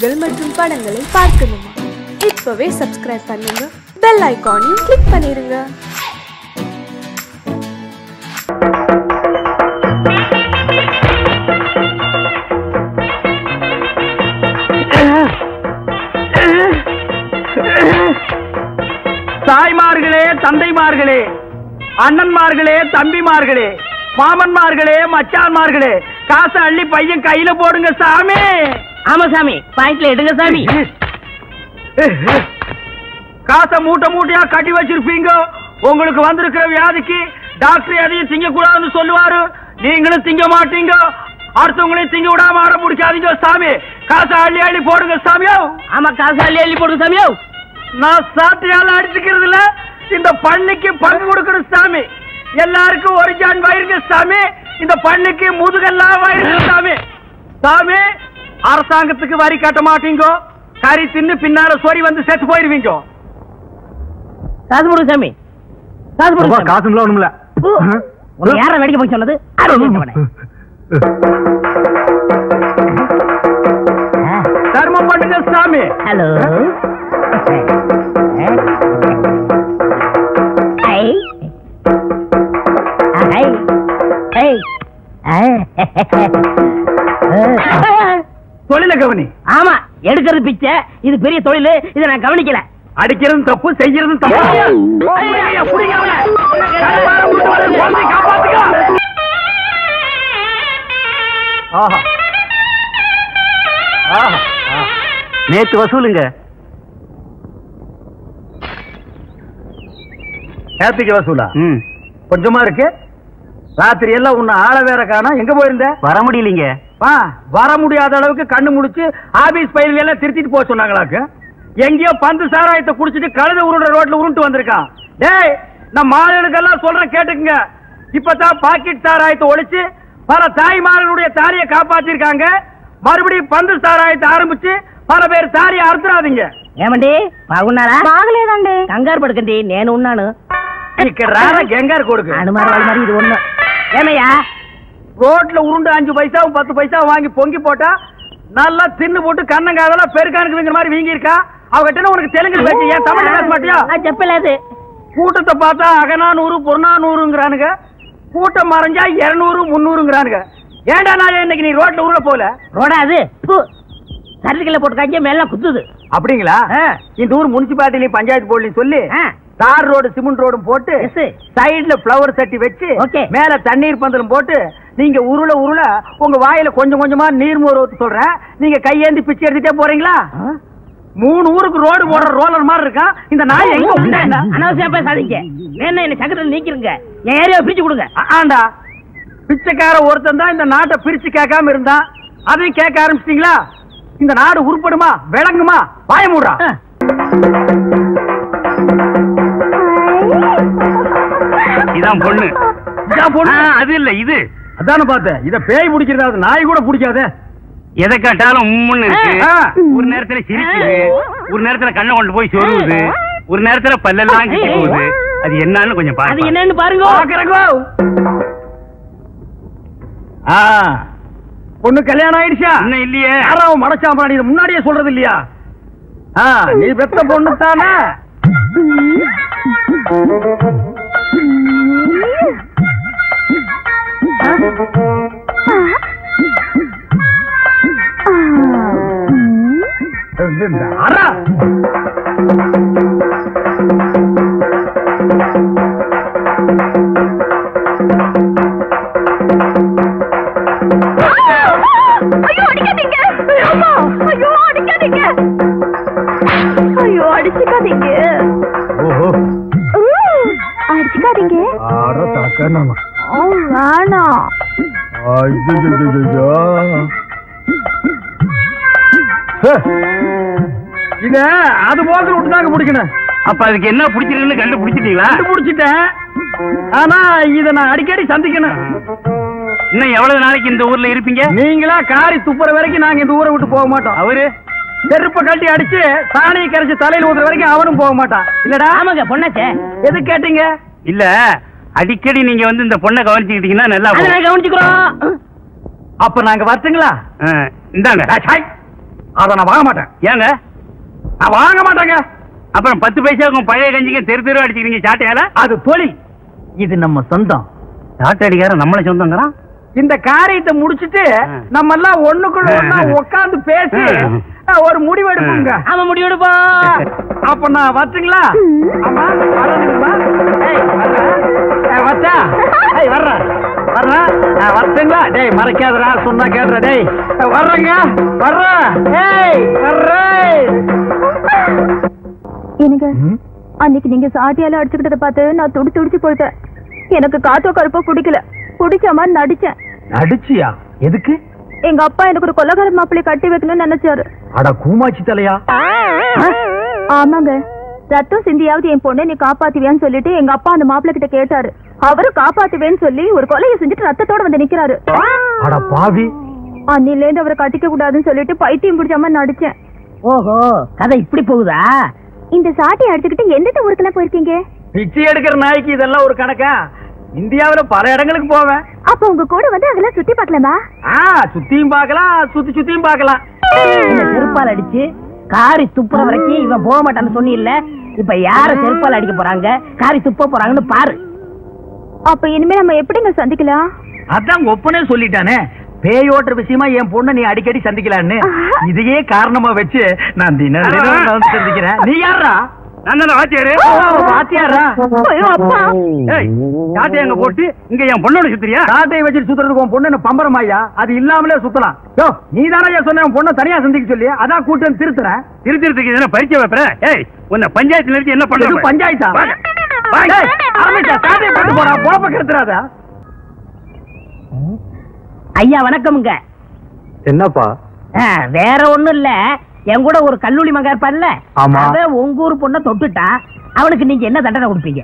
நிகழ்ச்சிகள் மற்றும் படங்களை பார்க்கணுமா? இப்பவே சப்ஸ்கிரைப் பண்ணுங்க, பெல் ஐகானையும் கிளிக் பண்ணிருங்க. தாய்மார்களே, தந்தைமார்களே, அண்ணன்மார்களே, தம்பிமார்களே, மாமன்மார்களே, மச்சான்மார்களே, காசை அள்ளி பையன் கையில போடுங்க சாமி. ஆமா சாமி, பாயிண்ட்ல எடுங்க சாமி. காசை மூட்டை மூட்டையா கட்டி வச்சிருப்பீங்க. உங்களுக்கு வந்திருக்கிற வியாதிக்கு டாக்டர் எதையும் திங்க கூடாதுன்னு சொல்லுவாரு. நீங்களும் திங்க மாட்டீங்க. அடுத்தவங்களையும் திங்க விடாம ஆட முடிக்காதீங்க சாமி. காசை அள்ளி அள்ளி போடுங்க சாமியோ. ஆமா, காசை அள்ளி அள்ளி போடுங்க சாமியோ. நான் சாட்டையால அடிச்சுக்கிறது இல்ல, இந்த பண்ணிக்கு பங்கு கொடுக்கணும் சாமி. எல்லாருக்கும் ஒரு ஜான் வயிறுங்க சாமி. இந்த பண்ணிக்கு முதுகெல்லாம் வயிறுங்க சாமி. சாமி, அரசாங்கத்துக்கு வரி கட்ட மாட்டீங்க. கறி தின்னு பின்னால சொறி வந்து செத்து போயிருவீங்க. காசு போடுங்க சாமி, காசு போடுங்க. காசுங்களா ஒண்ணுமில்ல. யார வேடிக்கை போய் சொன்னது? தர்மம் பண்ணுங்க சாமி. ஹலோ, தொழில கவனி. ஆமா, எடுக்கிறது பிச்சை. இது பெரிய தொழில். இதை நான் கவனிக்கல. அடிக்கிறதும் தப்பு, செய்யறதும் தப்பு. நேத்து வசூலுங்க. நேத்துக்கு வசூலா? கொஞ்சமா இருக்கு. ராத்திரி எல்லாம் உன்னை ஆள வேற காணோம். எங்க போயிருந்த? வர முடியலீங்க. வர முடியாத அளவுக்கு கண்ணு முடிச்சு ஆபீஸ் பயிர்கள் எல்லாம் திருத்திட்டு போக சொன்னாங்களாக்கு. எங்கேயோ பந்து சாராயத்தை குடிச்சிட்டு கழுத உருண்ட ரோட்ல உருண்டு வந்திருக்கான். டேய், நம்ம மாடுகளுக்கெல்லாம் சொல்றேன் கேட்டுக்குங்க. இப்பதான் பாக்கெட் சாராயத்தை ஒழிச்சு பல தாய்மார்களுடைய தாலியை காப்பாத்திருக்காங்க. மறுபடியும் பந்து சாராயத்தை ஆரம்பிச்சு பல பேர் தாலியை அறுத்துறாதீங்க. ఏమండి బాగున్నారా? బాగలేదండి. కంగారు పడకండి, నేను ఉన్నాను. ఇక్కడ రారా గంగారు కొడుకు. అనుమానాలు మరి ఇది ఉన్న ఏమయ్యా? ரோட்ல உருண்டு 5 பைசாவும் 10 பைசாவும் வாங்கி பொங்கி போட்டா நல்லா தின்னு போட்டு கண்ணங்காதெல்லாம் பெருக்கானுக்குங்கிற மாதிரி வீங்கி இருக்கா. அவகிட்ட உனக்கு தெலுங்கு பேச்சு, ஏன் தமிழ் பேச மாட்டியா? చెప్పలేదు. கூட்டத்தை பார்த்தா அகநானூறு புறநானூறுங்கிறானுங்க. கூட்டம் மறைஞ்சா 200 300ங்கிறானுங்க. ஏண்டா நான் இன்னைக்கு நீ ரோட்ல உருள போல? ரோடா அது? சரக்குல போட்டு காய்ச்ச மேல குத்துது. அப்படிங்களா? இந்த ஊர் முனிசிபாலிட்டிலையும் பஞ்சாயத்து போர்டுலையும் சொல்லி தார் ரோடு சிமெண்ட் ரோடும் போட்டு சைடுல பிளவர் சட்டி வச்சு மேல தண்ணீர் பந்தலும் போட்டு நீங்க உருள உருள உங்க வாயில கொஞ்சம் கொஞ்சமா நீர் மோர் ஊத்து சொல்றேன். நீங்க கையேந்தி பிச்சை எடுத்துட்டே போறீங்களா? 3 ஊருக்கு ரோடு போடுற ரோலர் மாதிரி இருக்கா இந்த நாய். எங்க அனாவசியம் பேசாதீங்க. என்ன என்ன சக்கரத்தில் நீக்கிருங்க. என் ஏரியா பிரிச்சு கொடுங்க. ஆண்டா, பிச்சைக்கார ஒருத்தன் தான் இந்த நாட்டை பிரிச்சு கேட்காம இருந்தான். அதையும் கேட்க ஆரம்பிச்சிட்டீங்களா? இந்த நாடு உருப்படுமா விளங்குமா? வாய மூடா. இதான் பொண்ணு. இதான் பொண்ணு? அது இல்ல, இது. அதான பார்த்தேன். இத பேய் பிடிக்கிறது, நாய் கூட பிடிக்காது. எதை கேட்டாலும் உம்முன்னு இருக்கு. ஒரு நேரத்துல சிரிக்குது, ஒரு நேரத்துல கண்ணை கொண்டு போய் சொருவுது, ஒரு நேரத்துல பல்லெல்லாம் கிட்டி போகுது. அது என்னன்னு கொஞ்சம் பாருங்க. அது என்னன்னு பாருங்க. பொண்ணு கல்யாணம் ஆயிடுச்சா? இன்னும் இல்லையே. யாராவது மடச்சாம்பா, நீ முன்னாடியே சொல்றது இல்லையா? நீ பெத்த பொண்ணு தானே? இத அது போக விட்டுதாங்க பிடிக்கணும். அப்ப அதுக்கு என்ன பிடிச்சிருக்குன்னு கண்டுபிடிச்சிட்டீங்களா? கண்டுபிடிச்சிட்டேன். ஆனா இத நான் அடிக்கடி சந்திக்கணும். இன்னும் எவ்வளவு நாளைக்கு இந்த ஊர்ல இருப்பீங்க? நீங்களா காரி துப்புற வரைக்கும் நாங்க இந்த ஊரை விட்டு போக மாட்டோம். அவரு செருப்ப கட்டி அடிச்சு சாணியை கரைச்சு தலையில ஊத்துற வரைக்கும் அவனும் போக மாட்டான். இல்லடா? ஆமாங்க, பொண்ணாச்சே. எது கேட்டீங்க? இல்ல, அடிக்கடி நீங்க வந்து இந்த பொண்ணை கவனிச்சுக்கிட்டீங்கன்னா நல்லா கவனிச்சுக்கிறோம். அப்ப நாங்க வரட்டுங்களா? இந்தாங்க. அத நான் வாங்க மாட்டேன். ஏங்க நான் வாங்க மாட்டேங்க. அப்புறம் 10 பைசாவுக்கும் பழைய கஞ்சிக்கு தெரு அடிச்சுக்கிறீங்க சாட்டையால? அது தொழில், இது நம்ம சொந்தம். சாட்டை அடிக்கார நம்மள சொந்தங்கிறான். இந்த காரியத்தை முடிச்சிட்டு நம்ம எல்லாம் ஒண்ணுக்குள்ள ஒண்ணா உட்கார்ந்து பேசி ஒரு முடிவு எடுப்போங்க. அவன் முடிவு எடுப்பா. அப்ப நான் வரட்டுங்களா? ஆமா வரணுங்களா? வச்சா வரட்டுங்களா? டேய் மறைக்காதடா, சொன்னா கேடுற. டேய் வர்றேங்க, வர்றேன். ஏய் வர்றேன். எனக்கு அன்னைக்கு நீங்க சாட்டியால அடிச்சுக்கிட்டத பார்த்து நான் துடிச்சு போயிட்டேன். எனக்கு காத்தோ கருப்போ பிடிக்கல. பிடிச்ச மாதிரி நடிச்சேன். நடிச்சியா? எதுக்கு? எங்க அப்பா எனக்கு ஒரு கொலகார மாப்பிள்ளை கட்டி வைக்கணும்னு நினைச்சாரு. அட கூமாச்சி தலையா. ஆமாங்க, ரத்தம் சிந்தியாவது என் பொண்ணை நீ காப்பாத்துவியான்னு சொல்லிட்டு எங்க அப்பா அந்த மாப்பிள்ளை கிட்ட கேட்டாரு. அவரு காப்பாத்துவேன்னு சொல்லி ஒரு கொலையை செஞ்சுட்டு ரத்தத்தோட வந்து நிக்கிறாரு. அட பாவி. அன்னில இருந்து அவரை கட்டிக்க கூடாதுன்னு சொல்லிட்டு பைத்தியம் பிடிச்ச மாதிரி நடிச்சேன். ஓஹோ, கதை இப்படி போகுதா? இந்த சாட்டியை அடிச்சுக்கிட்டு எந்தெந்த ஊருக்குலாம் போயிருக்கீங்க? பிச்சை எடுக்கிற நாய்க்கு இதெல்லாம் ஒரு கணக்கா? இந்தியாவில பல இடங்களுக்கு போவேன். அப்ப உங்க கூட வந்து அதெல்லாம் சுத்தி பாக்கலாமா? சுத்தியும் பாக்கலாம், சுத்தியும் பாக்கலாம். செருப்பால் அடிச்சு காரி துப்புற வரைக்கும் இவன் போக மாட்டான்னு சொன்னி இல்ல. இப்ப யார செருப்பால் அடிக்க போறாங்க, காரி துப்ப போறாங்கன்னு பாரு. அப்ப இனிமே நம்ம எப்படிங்க சந்திக்கலாம்? அதான் ஒப்பனே சொல்லிட்டானே, பேயோட்டுற விஷயமா என் பொண்ணை நீ அடிக்கடி சந்திக்கலான்னு. இதையே காரணமா வச்சு நான் தினம் சந்திக்கிறேன். நீ யாரா? நான் வாத்தியாரு. வாத்தியாரா? சாட்டை அங்க போட்டு இங்க என் பொண்ணோட சுத்துறியா? சாட்டையை வச்சுட்டு சுத்துறதுக்கு உன் பொண்ணு பம்பரமாயா? அது இல்லாமலே சுத்தலாம். நீ தானே சொன்ன உன் பொண்ணை தனியா சந்திக்க சொல்லி, அதான் கூட்டம் திருத்துறேன். திருத்திறதுக்கு பரிச்சை வைப்பேன். ஏய் உன்னை பஞ்சாயத்துல நிறுத்தி என்ன பண்றது? பஞ்சாயத்தா? சாட்டையை போட்டு போறா, பொழப்ப கெடுத்துறாத. ஐயா வணக்கம்ங்க. என்னப்பா? வேற ஒண்ணும் இல்ல, என் கூட ஒரு கல்லூரி மகன் இருப்பான்ல, அவன் உங்க ஊர் பொண்ணை தொட்டுட்டா, அவனுக்கு நீங்க என்ன தண்டனை கொடுப்பீங்க?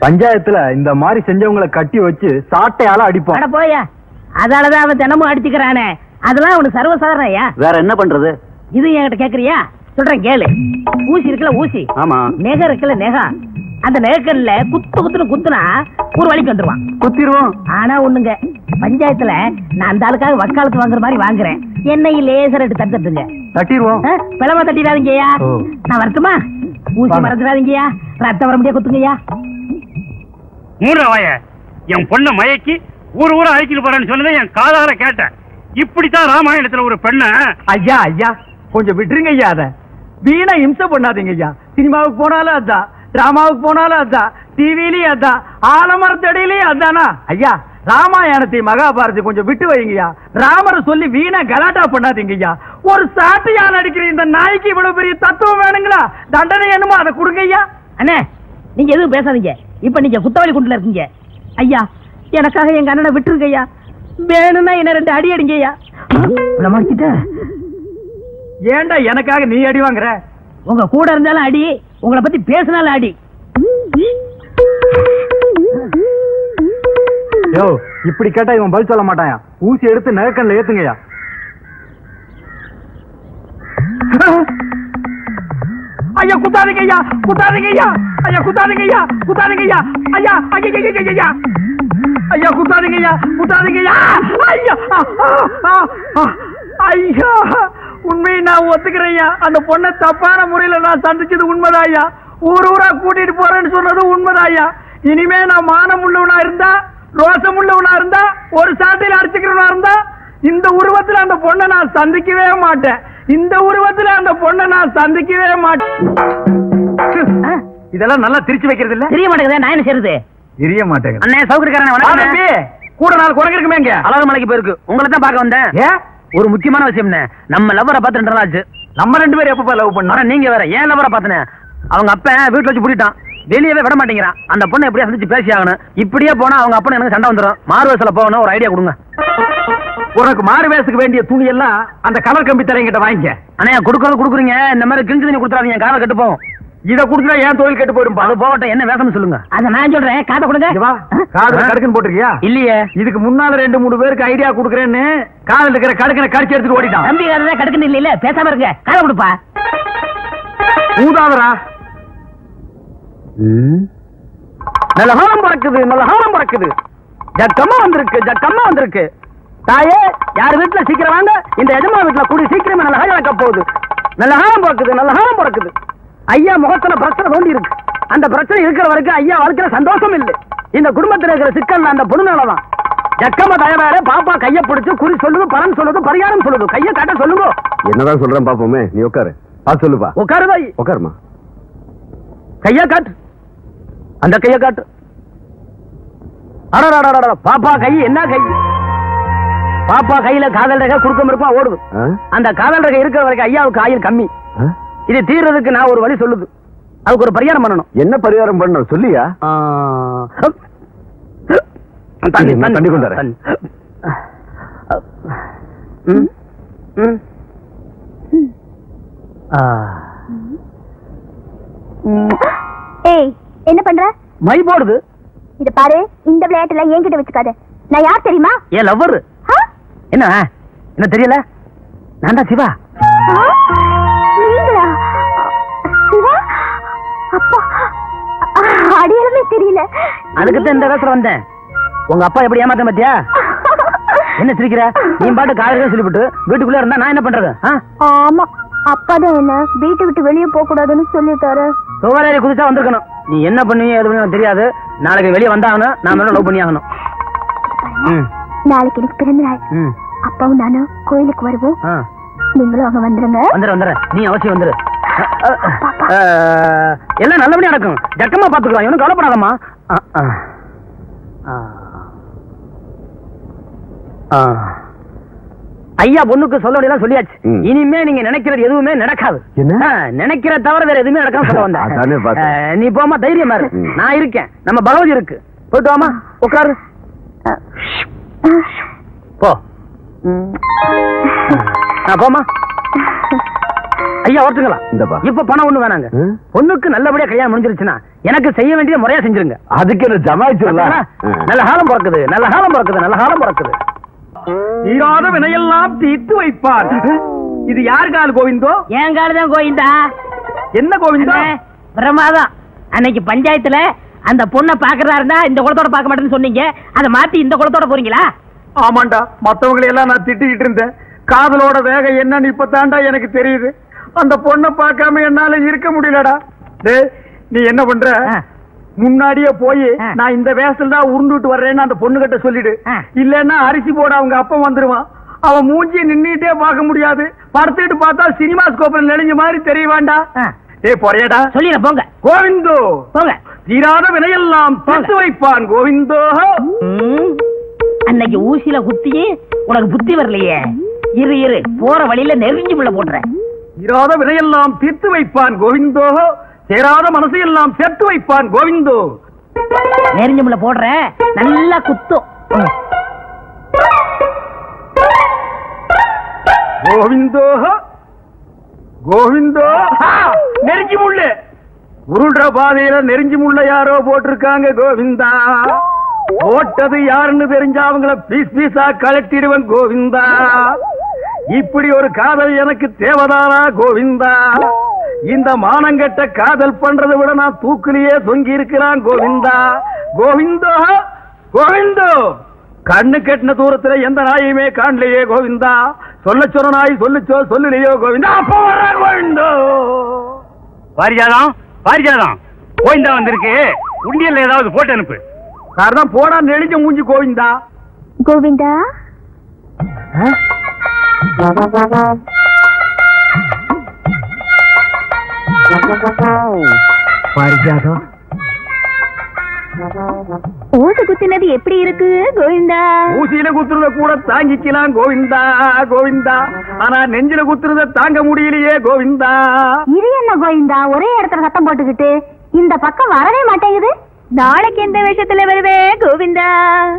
பஞ்சாயத்துல இந்த மாதிரி செஞ்சவங்களை கட்டி வச்சு சாட்டையால அடிப்போம். அட போயா, அதாலதான் அவன் தினமும் அடிச்சுக்கிறானே. அதெல்லாம் அவனுக்கு சர்வசாதாரணம் ஐயா. வேற என்ன பண்றது? இது என்கிட்ட கேக்குறியா? சொல்றேன் கேளு. ஊசி இருக்குல்ல ஊசி, நெகை இருக்குல்ல நெகா, அந்த நெகக்கல்ல குத்துன்னு குத்துனா ஒரு வழிக்கு வந்துருவான். குத்திடுவோம். ஆனா ஒண்ணுங்க, பஞ்சாயத்துல நான் அந்த ஆளுக்காக வக்காலத்து வாங்குற மாதிரி வாங்குறேன். என்னையும் லேசர் எடுத்து தட்டுங்க. தட்டிடுவோம். பிளமா தட்டிடாதீங்கய்யா. நான் வரட்டுமா? ஊசி மறந்துடாதீங்கய்யா. ரத்தம் வர முடியா குத்துங்கய்யா. மூணாவாய என் பொண்ணை மயக்கி ஊரா அழைச்சிட்டு போறேன்னு சொன்னதை என் காதால கேட்டேன். இப்படித்தான் ராமாயணத்துல ஒரு பெண்ண. ஐயா ஐயா கொஞ்சம் விட்டுருங்க ஐயா. அத வீணா இம்சை பண்ணாதீங்க ஐயா. சினிமாவுக்கு போனாலும் அதான், டிராமாவுக்கு போனாலும் அதான், டிவிலயும் அதான், ஆலமரத்தடியிலயும் அதானா ஐயா. ராமாயணத்தை மகாபாரதி கொஞ்சம் விட்டு வைங்கய்யா. ராமரை சொல்லி வீணா கலாட்டா பண்ணாதீங்க ஐயா. ஒரு சாட்டையால் அடிக்கிற இந்த நாய்க்கு இவ்வளவு பெரிய தத்துவம் வேணுங்களா? தண்டனை என்னமோ அதை கொடுங்க ஐயா. அண்ணே நீங்க எதுவும் பேசாதீங்க. இப்ப நீங்க குத்தவாளி குண்டுல இருக்கீங்க ஐயா. எனக்காக எங்க அண்ணனை விட்டுருங்க ஐயா. வேணும்னா என்ன 2 அடி அடிங்க ஐயா. ஏண்டா எனக்காக நீ அடி வாங்குற? உங்க கூட இருந்தாலும் அடி, உங்களை பத்தி பேசினாலும் அடி. யோ இப்படி கேட்டா இவன் பதில் சொல்ல மாட்டாயா. ஊசி எடுத்து நகக்கண்ல ஏத்துங்கய்யா. ஐயா குத்தாதீங்க ஐயா, குத்தாதீங்க ஐயா. ஐயா குத்தாதீங்க ஐயா, குத்தாதீங்க ஐயா. ஐயா ஐயா ஐயா குத்தாதீங்க ஐயா, குத்தாதீங்க ஐயா. ஐயா ஐயா உண்மையை நான் ஒத்துக்கிறேன் ஐயா. அந்த பொண்ணை தப்பான முறையில நான் சந்திச்சது உண்மைதான் ஐயா. ஊரா கூட்டிட்டு போறேன்னு சொன்னது உண்மைதான் ஐயா. இனிமே நான் மானம் உள்ளவனா இருந்தா, ரோசம் உள்ளவனா இருந்தா, ஒரு சாட்டையில அடிச்சுக்கிறவனா இருந்தா, இந்த உருவத்துல அந்த பொண்ணை நான் சந்திக்கவே மாட்டேன். இந்த உருவத்துல அந்த பொண்ணை நான் சந்திக்கவே மாட்டேன். இதெல்லாம் நல்லா திருச்சி வைக்கிறது இல்ல? தெரிய மாட்டேங்குது. நான் என்ன செய்யறது? தெரிய மாட்டேங்குது. அண்ணே சௌகரியக்காரனே கூட 4 குரங்கு இருக்குமேங்க. அழகு மலைக்கு போயிருக்கு. உங்களை தான் பார்க்க வந்தேன். ஏன்? ஒரு முக்கியமான விஷயம். நம்ம லவ்வரை பார்த்து 2 நாள் ஆச்சு. நம்ம 2 பேரும் எப்ப லவ் பண்ணோம்? நீங்க வேற ஏன் லவ்வரை பார்த்தனே? அவங்க அப்ப வீட்டுல வச்சு பூட்டிட்டான். வெளியவே விட மாட்டேங்கிறான். அந்த பொண்ணை எப்படியா சந்திச்சு பேசி ஆகணும். இப்படியே போனா அவங்க அப்பா எனக்கு சண்டை வந்துடும். மாறுவேசல போகணும். ஒரு ஐடியா கொடுங்க. உனக்கு மாறு வேஷத்துக்கு வேண்டிய துணி எல்லாம் அந்த கலர் கம்பி தரையங்கிட்ட வாங்கிக்க. அண்ணா கொடுக்குறீங்க. இந்த மாதிரி கிழிஞ்சு தண்ணி கொடுத்துறாதீங்க. காலை கட்டு போகும். இத குடுத்தா ஏன் தொழில் கெட்டு போயிடும். அது போகட்டும். என்ன வேஷம்னு சொல்லுங்க. அத நான் சொல்றேன். காதை கொடுங்க. காதுல கடுக்குன்னு போட்டிருக்கியா? இல்லையே. இதுக்கு முன்னால 2-3 பேருக்கு ஐடியா கொடுக்குறேன்னு காதுல இருக்கிற கடுக்கனை கடிச்சு எடுத்துட்டு ஓடிட்டான். தம்பி காதை கடுக்குன்னு இல்ல. பேசாம இருங்க. காதை கொடுப்பா. ஊதாதரா. நல்ல ஹாரம் பறக்குது, நல்ல ஹாரம் பறக்குது. ஜக்கம்மா வந்திருக்கு, ஜக்கம்மா வந்திருக்கு. தாயே, யார் வீட்டுல சீக்கிரம் வாங்க. இந்த எஜமா வீட்டுல கூடி சீக்கிரமே நல்ல காலம் நடக்க போகுது. நல்ல காலம் பிறக்குது, நல்ல காலம் பிறக்குது. ஐயா முகத்துல பிரச்சனை தோண்டி இருக்கு. அந்த பிரச்சனை இருக்கிற வரைக்கும் ஐயா வாழ்க்கையில சந்தோஷம் இல்லை. இந்த குடும்பத்தில் இருக்கிற சிக்கல் அந்த பொண்ணுனாலதான். ஜக்கம தயவார பாப்பா கைய பிடிச்சு குறி சொல்லுது, பலன் சொல்லுது, பரிகாரம் சொல்லுது. கைய காட்ட சொல்லுங்க. என்னதான் சொல்றேன் பாப்போமே. நீ உட்காரு. சொல்லுப்பா. உட்காரு தாய். உட்காருமா. கைய காட்டு. அந்த கைய காட்டு. அடடடடட, பாப்பா கை என்ன கை? பாப்பா கையில காதல் ரேகை குறுக்கம் இருக்குமா ஓடுது. அந்த காதல் ரேகை இருக்கிற வரைக்கும் ஐயாவுக்கு ஆயுள் கம்மி. இது தீர்றதுக்கு நான் ஒரு வழி சொல்லுது. அதுக்கு ஒரு பரிகாரம் பண்ணணும். என்ன பரிகாரம் பண்ணணும் சொல்லியா? தண்ணி தண்ணி கொண்டாரு. ஏய், என்ன பண்ற? மை போடுது. இத பாரு, இந்த விளையாட்டுல என்கிட்ட வச்சுக்காத. நான் யார் தெரியுமா? ஏன் லவ்வர்? என்ன என்ன தெரியல? நான் தான் சிவா. நீங்களா? சிவா? அப்பா, அடையாளமே தெரியல. அதுக்குத்தான் இந்த வேசல வந்தேன். உங்க அப்பா எப்படி ஏமாத்த பத்தியா? என்ன சிரிக்கிற? நீ பாட்டு காலையில சொல்லிவிட்டு வீட்டுக்குள்ள இருந்தா நான் என்ன பண்றது? ஆமா, அப்பா தான் என்ன வீட்டை விட்டு வெளியே போக கூடாதுன்னு சொல்லிட்டாரு. சோவாரி குதிச்சா வந்திருக்கணும். நீ என்ன பண்ணுவீங்க எது பண்ணுவீங்க தெரியாது. நாளைக்கு வெளியே வந்தாகணும். நான் லவ் பண்ணி ஆகணும். நாளைக்கு எனக்கு பிறந்த நாள். அப்பாவும் நானும் கோயிலுக்கு வருவோம். நீங்களும் அங்க வந்துருங்க. வந்துரு. நீ அவசியம் வந்துரு. எல்லாம் நல்லபடியா நடக்கும். ஜக்கமா பாத்துக்கலாம். இவனும் கவலைப்படாதம்மா. ஐயா பொண்ணுக்கு சொல்ல வேண்டியதான் சொல்லியாச்சு. இனிமே நீங்க நினைக்கிறது எதுவுமே நடக்காது. நினைக்கிற தவிர வேற எதுவுமே நடக்காம சொல்ல வந்தேன். நீ போமா, தைரியமா இருக்கு. நான் இருக்கேன். நம்ம பகவதி இருக்கு. போயிட்டு வாமா, உட்காரு. போ. போமா. ஐயா ஓட்டுங்களா? இப்ப பணம் ஒண்ணு வேணாங்க. பொண்ணுக்கு நல்லபடியா கல்யாணம் முடிஞ்சிருச்சுன்னா எனக்கு செய்ய வேண்டிய முறையா செஞ்சிருங்க. அதுக்கு என்ன ஜமாயிச்சிடலாம். நல்ல காலம் பிறக்குது, நல்ல காலம் பிறக்குது, நல்ல காலம் பிறக்குது. தீராத வினையெல்லாம் தீர்த்து வைப்பார். இது யார் கால் கோவிந்தோ? என் கால் தான் கோவிந்தா. என்ன கோவிந்தா? பிரமாதம். அன்னைக்கு பஞ்சாயத்துல அந்த பொண்ணை பாக்குறதா இருந்தா இந்த குளத்தோட பார்க்க மாட்டேன்னு சொன்னீங்க. அதை மாத்தி இந்த குளத்தோட போறீங்களா? ஆமாண்டா, மத்தவங்களை எல்லாம் நான் திட்டிக்கிட்டு இருந்தேன். காதலோட வேகம் என்னன்னு இப்பதான்டா எனக்கு தெரியுது. அந்த பொண்ணை பார்க்காம என்னால இருக்க முடியலடா. நீ என்ன பண்ற? முன்னாடியே போய் நான் இந்த வேசல் தான் உருண்டுட்டு வர்றேன்னு அந்த பொண்ணு கிட்ட சொல்லிடு. இல்லன்னா அரிசி போட அவங்க அப்பா வந்துருவான். அவன் மூஞ்சி நின்னுட்டே பார்க்க முடியாது. படுத்துட்டு பார்த்தா சினிமா ஸ்கோப்ல நெளிஞ்ச மாதிரி தெரிய வேண்டாம். பொறையடா சொல்லிட போங்க. கோவிந்தோ போங்க. தீராத வினையெல்லாம் தீர்த்து வைப்பான் கோவிந்தோ. அன்னைக்கு ஊசியில குத்தியே உனக்கு புத்தி வரலையே. இரு போற வழியில நெருங்கி முள்ள போட்டுறேன். தீராத வினையெல்லாம் தீர்த்து வைப்பான் கோவிந்தோ. சேராத மனசையெல்லாம் சேர்த்து வைப்பான் கோவிந்தோ. நெருங்கி முள்ள போடுறேன். நல்லா குத்தும். கோவிந்தோ கோவிந்தோ. நெருங்கி முள்ளு உருள்ற பாதையில நெருங்கி முள்ள யாரோ போட்டிருக்காங்க கோவிந்தா. போட்டது யாருன்னு தெரிஞ்சா அவங்கள பீஸ் பீஸா கலட்டிடுவன் கோவிந்தா. இப்படி ஒரு காதல் எனக்கு தேவதானா கோவிந்தா? இந்த மானங்கட்ட காதல் பண்றதை விட நான் தூக்கிலேயே தொங்கி இருக்கிறான் கோவிந்தா. கோவிந்தோ கோவிந்தோ. கண்ணு கட்டின தூரத்துல எந்த நாயுமே காணலையே கோவிந்தா. சொல்ல சொன்ன நாய் சொல்லுச்சோ சொல்லலையோ கோவிந்தா. அப்ப வர கோவிந்தோ. பாரிஜாதம் பாரிஜாதம் கோவிந்தா வந்திருக்கு. உண்டியல்ல ஏதாவது போட்டு அனுப்பு. காரணம் போனா நெளிஞ்ச மூஞ்சி கோவிந்தா. கோவிந்தா பாரிஜாதம் ஊசி குத்தினது எப்படி இருக்கு கோவிந்தா? ஊசியில குத்துறத கூட தாங்கிக்கலாம் கோவிந்தா கோவிந்தா. ஆனா நெஞ்சில குத்துறத தாங்க முடியலையே கோவிந்தா. இது என்ன கோவிந்தா ஒரே இடத்துல சத்தம் போட்டுக்கிட்டு இந்த பக்கம் வரவே மாட்டேங்குது? நாளைக்கு எந்த வேஷத்துல வருவே கோவிந்தா?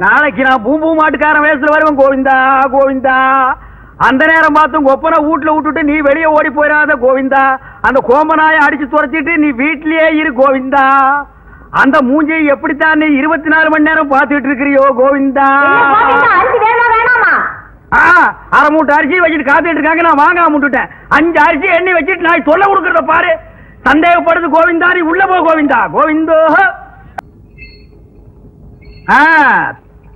நாளைக்கு நான் பூம்பூ மாட்டுக்காரன் வேஷத்துல வருவேன் கோவிந்தா கோவிந்தா. அந்த நேரம் பார்த்து கொப்பனை வீட்டுல விட்டுட்டு நீ வெளியே ஓடி போயிடாத கோவிந்தா. அந்த கோம்பனாய அடிச்சு துரைச்சிட்டு நீ வீட்லயே இரு கோவிந்தா. அந்த மூஞ்சியை எப்படித்தான் நீ 24 மணி நேரம் பார்த்துட்டு இருக்கிறியோ கோவிந்தா. அரை மூட்டை அரிசி வச்சுட்டு காத்துட்டு இருக்காங்க. நான் வாங்க முட்டுட்டேன். 5 அரிசி எண்ணி வச்சுட்டு நான் சொல்ல கொடுக்கறத பாரு. சந்தேகப்படுது கோவிந்தா. நீ உள்ள போ கோவிந்தா கோவிந்தோ.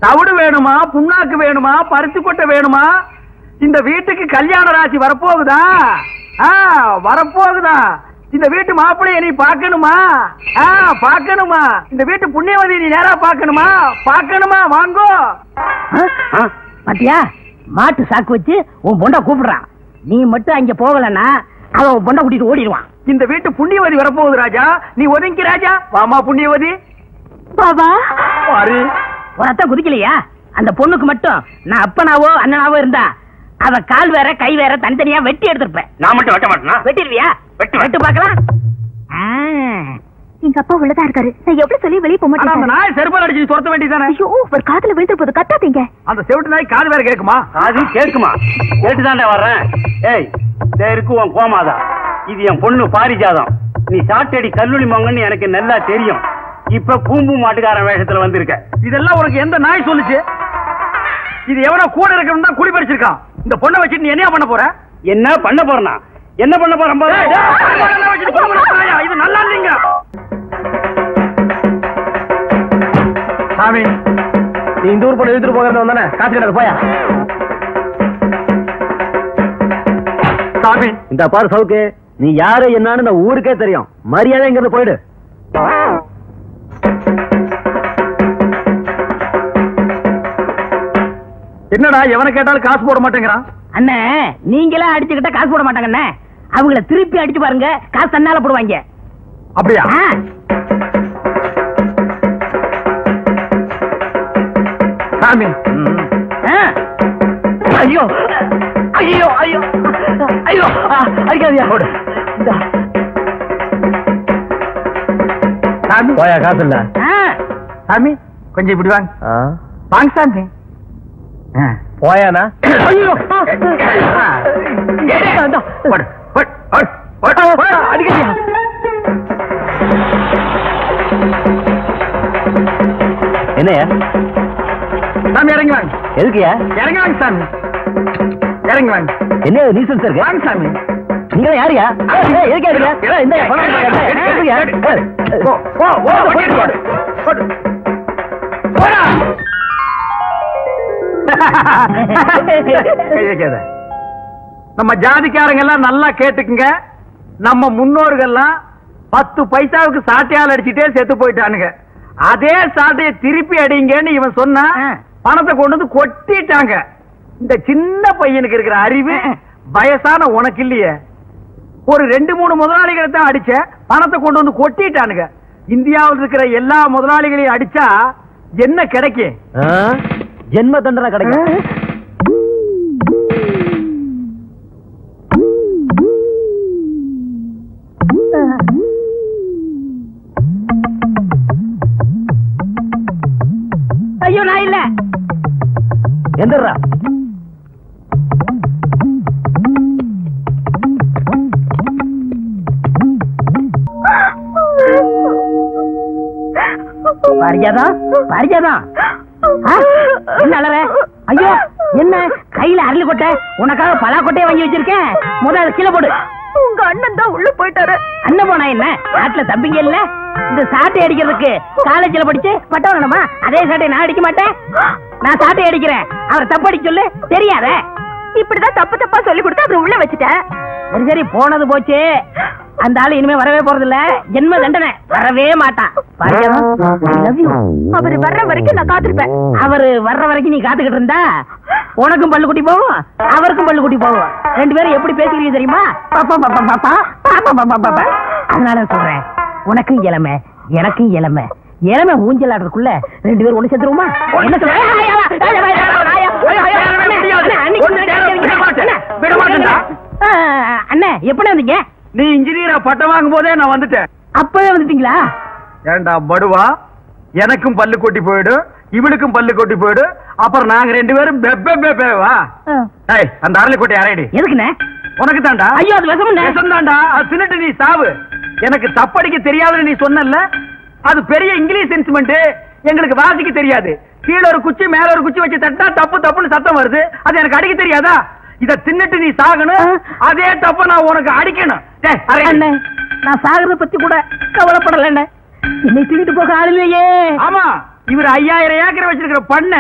தவிடு வேணுமா, புண்ணாக்கு வேணுமா, பருத்தி கொட்டை வேணுமா? இந்த வீட்டுக்கு கல்யாண ராசி வரப்போகுதா? வரப்போகுதா? இந்த வீட்டு மாப்பிள்ளைய நீ பாக்கணுமா? பாக்கணுமா? இந்த வீட்டு புண்ணியவதி நீ நேரா பாக்கணுமா? பாக்கணுமா? வாங்கோ. பாத்தியா, மாட்டு சாக்கு வச்சு உன் பொண்டா கூப்பிடுறான். நீ மட்டும் அங்க போகலன்னா அவன் உன் பொண்டா கூட்டிட்டு ஓடிடுவான். இந்த வீட்டு புண்ணியவதி வரப்போகுது ராஜா, நீ ஒதுங்கி ராஜா. வாமா புண்ணியவதி. பாபா பாரு, ரத்தம் குதிக்கலையா? அந்த பொண்ணுக்கு மட்டும் நான் அப்பனாவோ அண்ணனாவோ இருந்தா அவ கால் வேற கை வேற தனித்தனியா வெட்டி எடுத்திருப்பேன். நான் மட்டும் வெட்ட மாட்டேனா? வெட்டிடுவியா? வெட்டு பாக்கலாம். எங்க அப்பா உள்ளதா இருக்காரு. நான் எப்படி சொல்லி வெளியே போக அந்த மாட்டேன். நாய் செருப்பால் அடிச்சு துரத்த வேண்டியதானே? ஐயோ, ஒரு காதுல விழுந்து போது கத்தாதீங்க. அந்த செவிட்டு நாய் காது வேற கேட்குமா? அது கேட்குமா? கேட்டுதான்டா வர்றேன். ஏய், இருக்கு உன் கோமாதா. இது என் பொண்ணு பாரிஜாதம். நீ சாட்டடி கல்லூரி மங்கன்னு எனக்கு நல்லா தெரியும். இப்ப பூம்பு மாட்டுக்காரன் வேஷத்துல வந்திருக்க. இதெல்லாம் உனக்கு எந்த நாய் சொல்லுச்சு? இது எவனோ கூட இருக்கணும் தான் குடி பறிச்சிருக்கான். இந்த பொண்ணை வச்சுட்டு நீ என்ன பண்ண போற? என்ன பண்ண போறனா? என்ன பண்ண போறேன்? இது நல்லா இல்லைங்க சாமி. நீ இந்த ஊர் பொண்ணு எடுத்துட்டு போகிறது வந்தானே, காசு கிடையாது போயா. சாமி, இந்த பாரு சவுக்கு, நீ யாரு என்னன்னு இந்த ஊருக்கே தெரியும். மரியாதை இங்கிருந்து போயிடு. என்னடா எவனை கேட்டாலும் காசு போட மாட்டேங்கிறான்? அண்ணே, நீங்களே அடிச்சுக்கிட்டா காசு போட மாட்டாங்க அண்ணே. அவங்கள திருப்பி அடிச்சு பாருங்க, காசு தன்னால போடுவாங்க. அப்படியா? சாமி. ஐயோ ஐயோ ஐயோ ஐயோ, அடிக்காதியா. சாமி போயா, காசு இல்ல. சாமி, கொஞ்சம் இப்படி வாங்க. வாங்க சாமி. போயானா? ஐயோ அடிக்கடியா. என்னையா சாமி இறங்கி வாங்க. எதுக்குயா? இறங்கி வாங்க சாமி, இறங்கி வாங்க. என்ன நீசன்ஸ் இருக்கு? வாங்க சாமி. நீங்க யாரியா? இந்த நம்ம ஜாதிக்காரங்க எல்லாம் நல்லா கேட்டுக்குங்க. நம்ம முன்னோர்கள்லாம் 10 பைசாவுக்கு சாட்டையால் அடிச்சுட்டே செத்து போயிட்டானுங்க. அதே சாட்டையை திருப்பி அடிங்கன்னு இவன் சொன்னா பணத்தை கொண்டு வந்து கொட்டிட்டாங்க. இந்த சின்ன பையனுக்கு இருக்கிற அறிவு வயசான உனக்கு இல்லையே. ஒரு 2-3 முதலாளிகளை தான் அடிச்ச, பணத்தை கொண்டு வந்து கொட்டிட்டானுங்க. இந்தியாவில் இருக்கிற எல்லா முதலாளிகளையும் அடிச்சா என்ன கிடைக்கும்? ஜென்ம தண்டனை கிடைக்கும். ஐயோ, நான் இல்ல. எந்திரா. பாரிஜாதா, பாரிஜாதா, என்ன அலற? ஐயோ, என்ன கையில அரளி கொட்டை? உனக்காக பலா கொட்டையை வாங்கி வச்சிருக்கேன். முதல்ல கீழே போடு. உங்க அண்ணன் தான் உள்ள போயிட்டாரு. அண்ணன் போனா என்ன? நாட்டுல தம்பிங்க இல்ல? இந்த சாட்டை அடிக்கிறதுக்கு காலேஜ்ல படிச்சு பட்டம் வேணுமா? அதே சாட்டை நான் அடிக்க மாட்டேன். நான் சாட்டை அடிக்கிறேன், அவர் தப்பு அடிக்க சொல்லு. தெரியாத? இப்படிதான் தப்பு தப்பா சொல்லி கொடுத்து அப்புறம் உள்ள வச்சுட்டேன். சரி சரி, போனது போச்சு. அந்த ஆளு இனிமே வரவே போறது இல்ல. ஜென்ம தண்டனை, வரவே மாட்டான். அவரு வர்ற வரைக்கும் நான் காத்திருப்பேன். அவரு வர்ற வரைக்கும் நீ காத்துக்கிட்டு இருந்தா உனக்கும் பல்லு குட்டி போவோம், அவருக்கும் பல்லு குட்டி போவோம். 2 பேரும் எப்படி பேசுறீங்க தெரியுமா? அதனால சொல்றேன், உனக்கும் இளமை எனக்கும் இளமை. இளமை ஊஞ்சல் ஆடுறதுக்குள்ள 2 பேரும் ஒண்ணு சேர்ந்துருவோமா? என்ன சொல்ற? அண்ணே, எப்படி வந்தீங்க? நீ இன்ஜினியரா பட்டம் வாங்கும் போதே நான் வந்துட்டேன். அப்பவே வந்துட்டீங்களா? ஏண்டா படுவா, எனக்கும் பல்லு கொட்டி போயிடும், இவளுக்கும் பல்லு கொட்டி போயிடும். அப்புறம் நாங்க 2 பேரும் பெப்பேவா? அந்த அரளி கொட்டை அரைடி. எதுக்குண்ணே? உனக்கு தாண்டா. ஐயோ, அது விஷம் தாண்டா. அது தின்னுட்டு நீ சாவு. எனக்கு தப்படிக்க தெரியாதுன்னு நீ சொன்னல, அது பெரிய இங்கிலீஷ் இன்ஸ்ட்ருமெண்ட். எங்களுக்கு வாசிக்க தெரியாது. கீழே ஒரு குச்சி மேல ஒரு குச்சி வச்சு தட்டா தப்பு தப்புன்னு சத்தம் வருது. அது எனக்கு அடிக்க தெரியாதா? இத தின்னுட்டு நீ சாகணும். அதே தப்ப நான் உனக்கு அடிக்கணும். நான் சாகரத பத்தி கூட கவலைப்படல. என்னை தூக்கிட்டு போக ஆள் இல்லையே. ஆமா, இவர் 5000 ஏக்கர் வச்சிருக்கிற பண்ண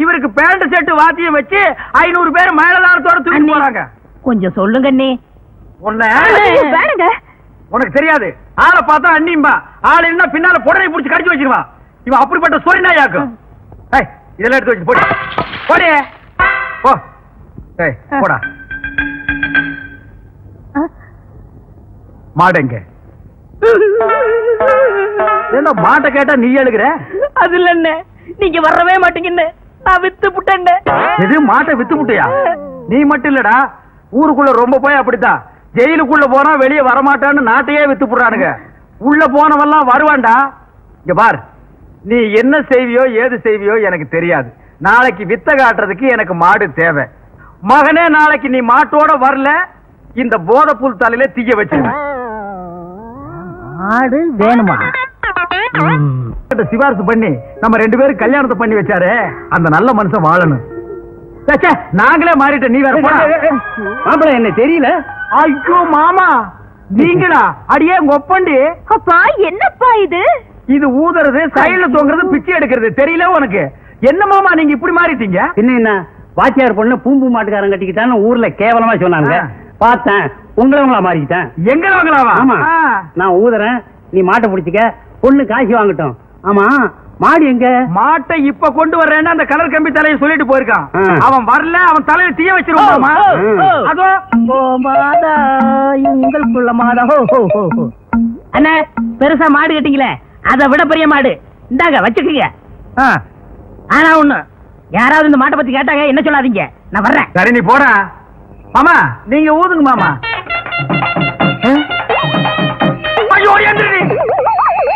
இவருக்கு பேண்ட் செட்டு வாத்தியம் வச்சு 500 பேர் மேலதாரத்தோட தூக்கி போறாங்க. கொஞ்சம் சொல்லுங்க அண்ணி. வேணுங்க. உனக்கு தெரியாது. ஆளை பார்த்தா அண்ணிம்பா, ஆள் என்ன பின்னால புடனை புடிச்சு கடிச்சு வச்சிருவா. இவன் அப்படிப்பட்ட சொரி நாயாக்கும். இதெல்லாம் எடுத்து வச்சு போடு போடு போ. போடா. மாடங்க என்ன மாட்டை கேட்டா நீ எழுகிற? அது இல்ல, நீங்க வரவே மாட்டீங்கன்னு நான் வித்து புட்டேன். எது மாட்டை வித்து புட்டியா? நீ மட்டும் இல்லடா, ஊருக்குள்ள ரொம்ப போய் அப்படித்தான். ஜெயிலுக்குள்ள போனா வெளியே வரமாட்டான்னு நாட்டையே வித்து புடுறானுங்க. உள்ள போனவெல்லாம் வருவான்டா. இங்க பார், நீ என்ன செய்வியோ ஏது செய்வியோ எனக்கு தெரியாது. நாளைக்கு வித்த காட்டுறதுக்கு எனக்கு மாடு தேவை. மகனே, நாளைக்கு நீ மாட்டோட வரல, இந்த போதைப்புல் தலையில தீய வச்சு மாடு வேணுமா? சிபாரிசு பண்ணி நம்ம 2 பேரும் கல்யாணத்தை பண்ணி வச்சாரு. அந்த நல்ல மனுஷன் வாழணும். நாங்களே மாறிட்ட, நீ வேற மாப்பிள என்ன தெரியல? ஐயோ மாமா, நீங்களா? அடியே ஒப்பண்டி. அப்பா என்னப்பா இது? இது ஊதுறது, சைடுல தொங்குறது, பிச்சை எடுக்கிறது தெரியல உனக்கு? என்ன மாமா நீங்க இப்படி மாறிட்டீங்க? என்ன வாத்தியார் பொண்ணு பூம்பு மாட்டுக்காரன் கட்டிக்கிட்டான்னு ஊர்ல கேவலமா சொன்னாங்க. பார்த்தேன், உங்களா மாறிக்கிட்டேன். எங்க வாங்கலாமா? ஆமா, நான் ஊதுறேன், நீ மாட்டை பிடிச்சிக்க, பொண்ணு காசு வாங்கட்டும். ஆமா, மாடு எங்க? மாட்டை இப்ப கொண்டு வர்றேன்னு அந்த கலர் கம்பி தலையை சொல்லிட்டு போயிருக்கான். அவன் வரல, அவன் தலையில தீய வச்சிருவாமா? அதோ உங்கள் புள்ள மாதா. அண்ணா, பெருசா மாடு கட்டிங்களே, அதை விட பெரிய மாடு இந்தாங்க வச்சுக்கீங்க. ஆனா ஒண்ணு, யாராவது இந்த மாட்டை பத்தி கேட்டாங்க என்ன சொல்லாதீங்க, நான் வர்றேன். சரி, நீ போற மாமா. நீங்க ஊதுங்க மாமா.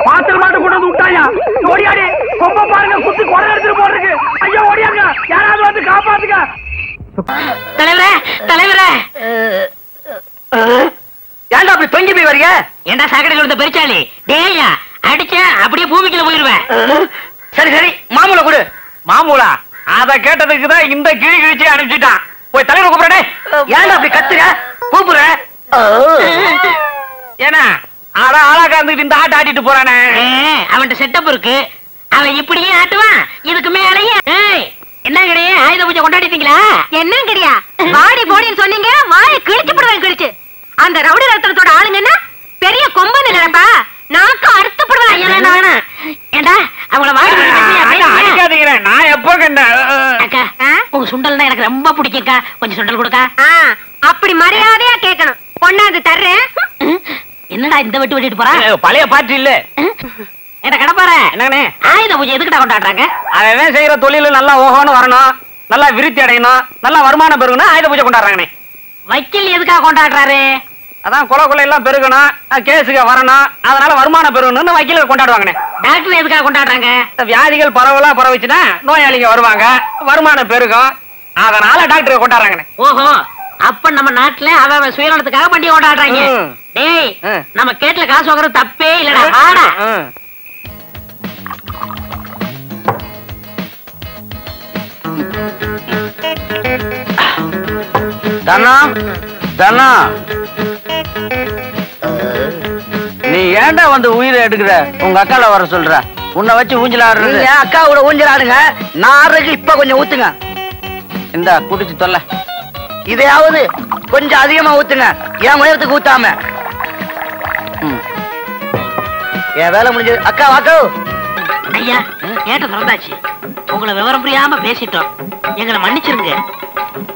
பாத்தல் மாட்டு கொண்டு வந்து விட்டாயா? ஓடியாடி கொம்ப பாருங்க, குத்தி கொடை எடுத்துட்டு போறதுக்கு. ஐயோ ஓடியாங்க, யாராவது வந்து காப்பாத்துங்க. தலைவரே, தலைவரே, ஏன்டா அப்படி தொங்கி போய் வரீங்க? ஏண்டா சாக்கடை கொடுத்த பெருச்சாலி? டேயா அடிச்சா அப்படியே பூமிக்குள்ள போயிருவேன். சரி சரி, மாமூல கொடு. மாமூலா? அத கேட்டதுக்கு தான் இந்த கிழி கிழிச்சு அனுப்பிச்சிட்டான். போய் தலைவர் கூப்பிடுறே. ஏன்டா அப்படி கத்துற கூப்பிடுற? ஏன்னா ஆளாக்கா இருந்துட்டு இந்த ஆட்ட ஆட்டிட்டு போறானே. அவன்கிட்ட செட்டப் இருக்கு, அவன் இப்படியே ஆட்டுவான். இதுக்கு மேலேயே என்ன கிடையாது. ஆயுத பூஜை கொண்டாடிட்டீங்களா? என்ன கிடையா? வாடி போடின்னு சொன்னீங்க, வாயை கிழிச்சு போடுவேன் கிழிச்சு. அந்த ரவுடி ரத்தனத்தோட ஆளுங்கன்னா பெரிய கொம்பன் இல்லப்பா, நாக்கு அறுத்து போடுவேன். ஏண்டா அவங்கள வாடி அடிக்காதீங்க. நான் எப்போ கண்டேன்? அக்கா, உங்க சுண்டல்னா எனக்கு ரொம்ப பிடிக்கும்க்கா, கொஞ்சம் சுண்டல் கொடுக்கா. அப்படி மரியாதையா கேட்கணும். பொண்ணாந்து தர்றேன். என்னடா இந்த வெட்டு வெட்டிட்டு போறான்? பழைய பாட்டு இல்ல. ஏடா கடப்பாரு, என்னங்கண்ணே? ஆயுத பூஜை எதுக்குடா கொண்டாடுறாங்க? அவன் செய்யற தொழில நல்லா ஓஹோன்னு வரணும், நல்லா விருத்தி அடையணும், நல்லா வருமானம் பெருகணும், ஆயுத பூஜை கொண்டாடுறாங்கண்ணே. வக்கீல் எதுக்காக கொண்டாடுறாரு? அதான் கொலை எல்லாம் பெருகணும், கேஸுக்கு வரணும், அதனால வருமானம் பெருகணும்னு வக்கீல கொண்டாடுவாங்கண்ணே. டாக்டர் எதுக்காக கொண்டாடுறாங்க? வியாதிகள் பரவலா பரவிச்சுன்னா நோயாளிங்க வருவாங்க, வருமானம் பெருகும், அதனால டாக்டர் கொண்டாடுறாங்கண்ணே. ஓஹோ, அப்ப நம்ம நாட்டுல அவன் சுயநலத்துக்காக பண்டிகை கொண்டாடுறாங்க. டேய், நம்ம கேட்ல காசு வாங்குறது தப்பே இல்லடா. வாடா. தனா தனா, நீ ஏன்டா வந்து உயிரை எடுக்கிற? உங்க அக்கால வர சொல்ற, உன்னை வச்சு ஊஞ்சல் ஆடுறது. அக்காவோட ஊஞ்சல் ஆடுங்க, நான் ஆடுறதுக்கு இப்ப கொஞ்சம் ஊத்துங்க. இந்த குடிச்சு தொல்ல, இதையாவது கொஞ்சம் அதிகமா ஊத்துங்க, என் உயரத்துக்கு ஊத்தாம. என் வேலை முடிஞ்சது. அக்கா வாக்கோ. ஐயா, கேட்ட திறந்தாச்சு. உங்களை விவரம் புரியாம பேசிட்டோம், எங்களை மன்னிச்சிருங்க.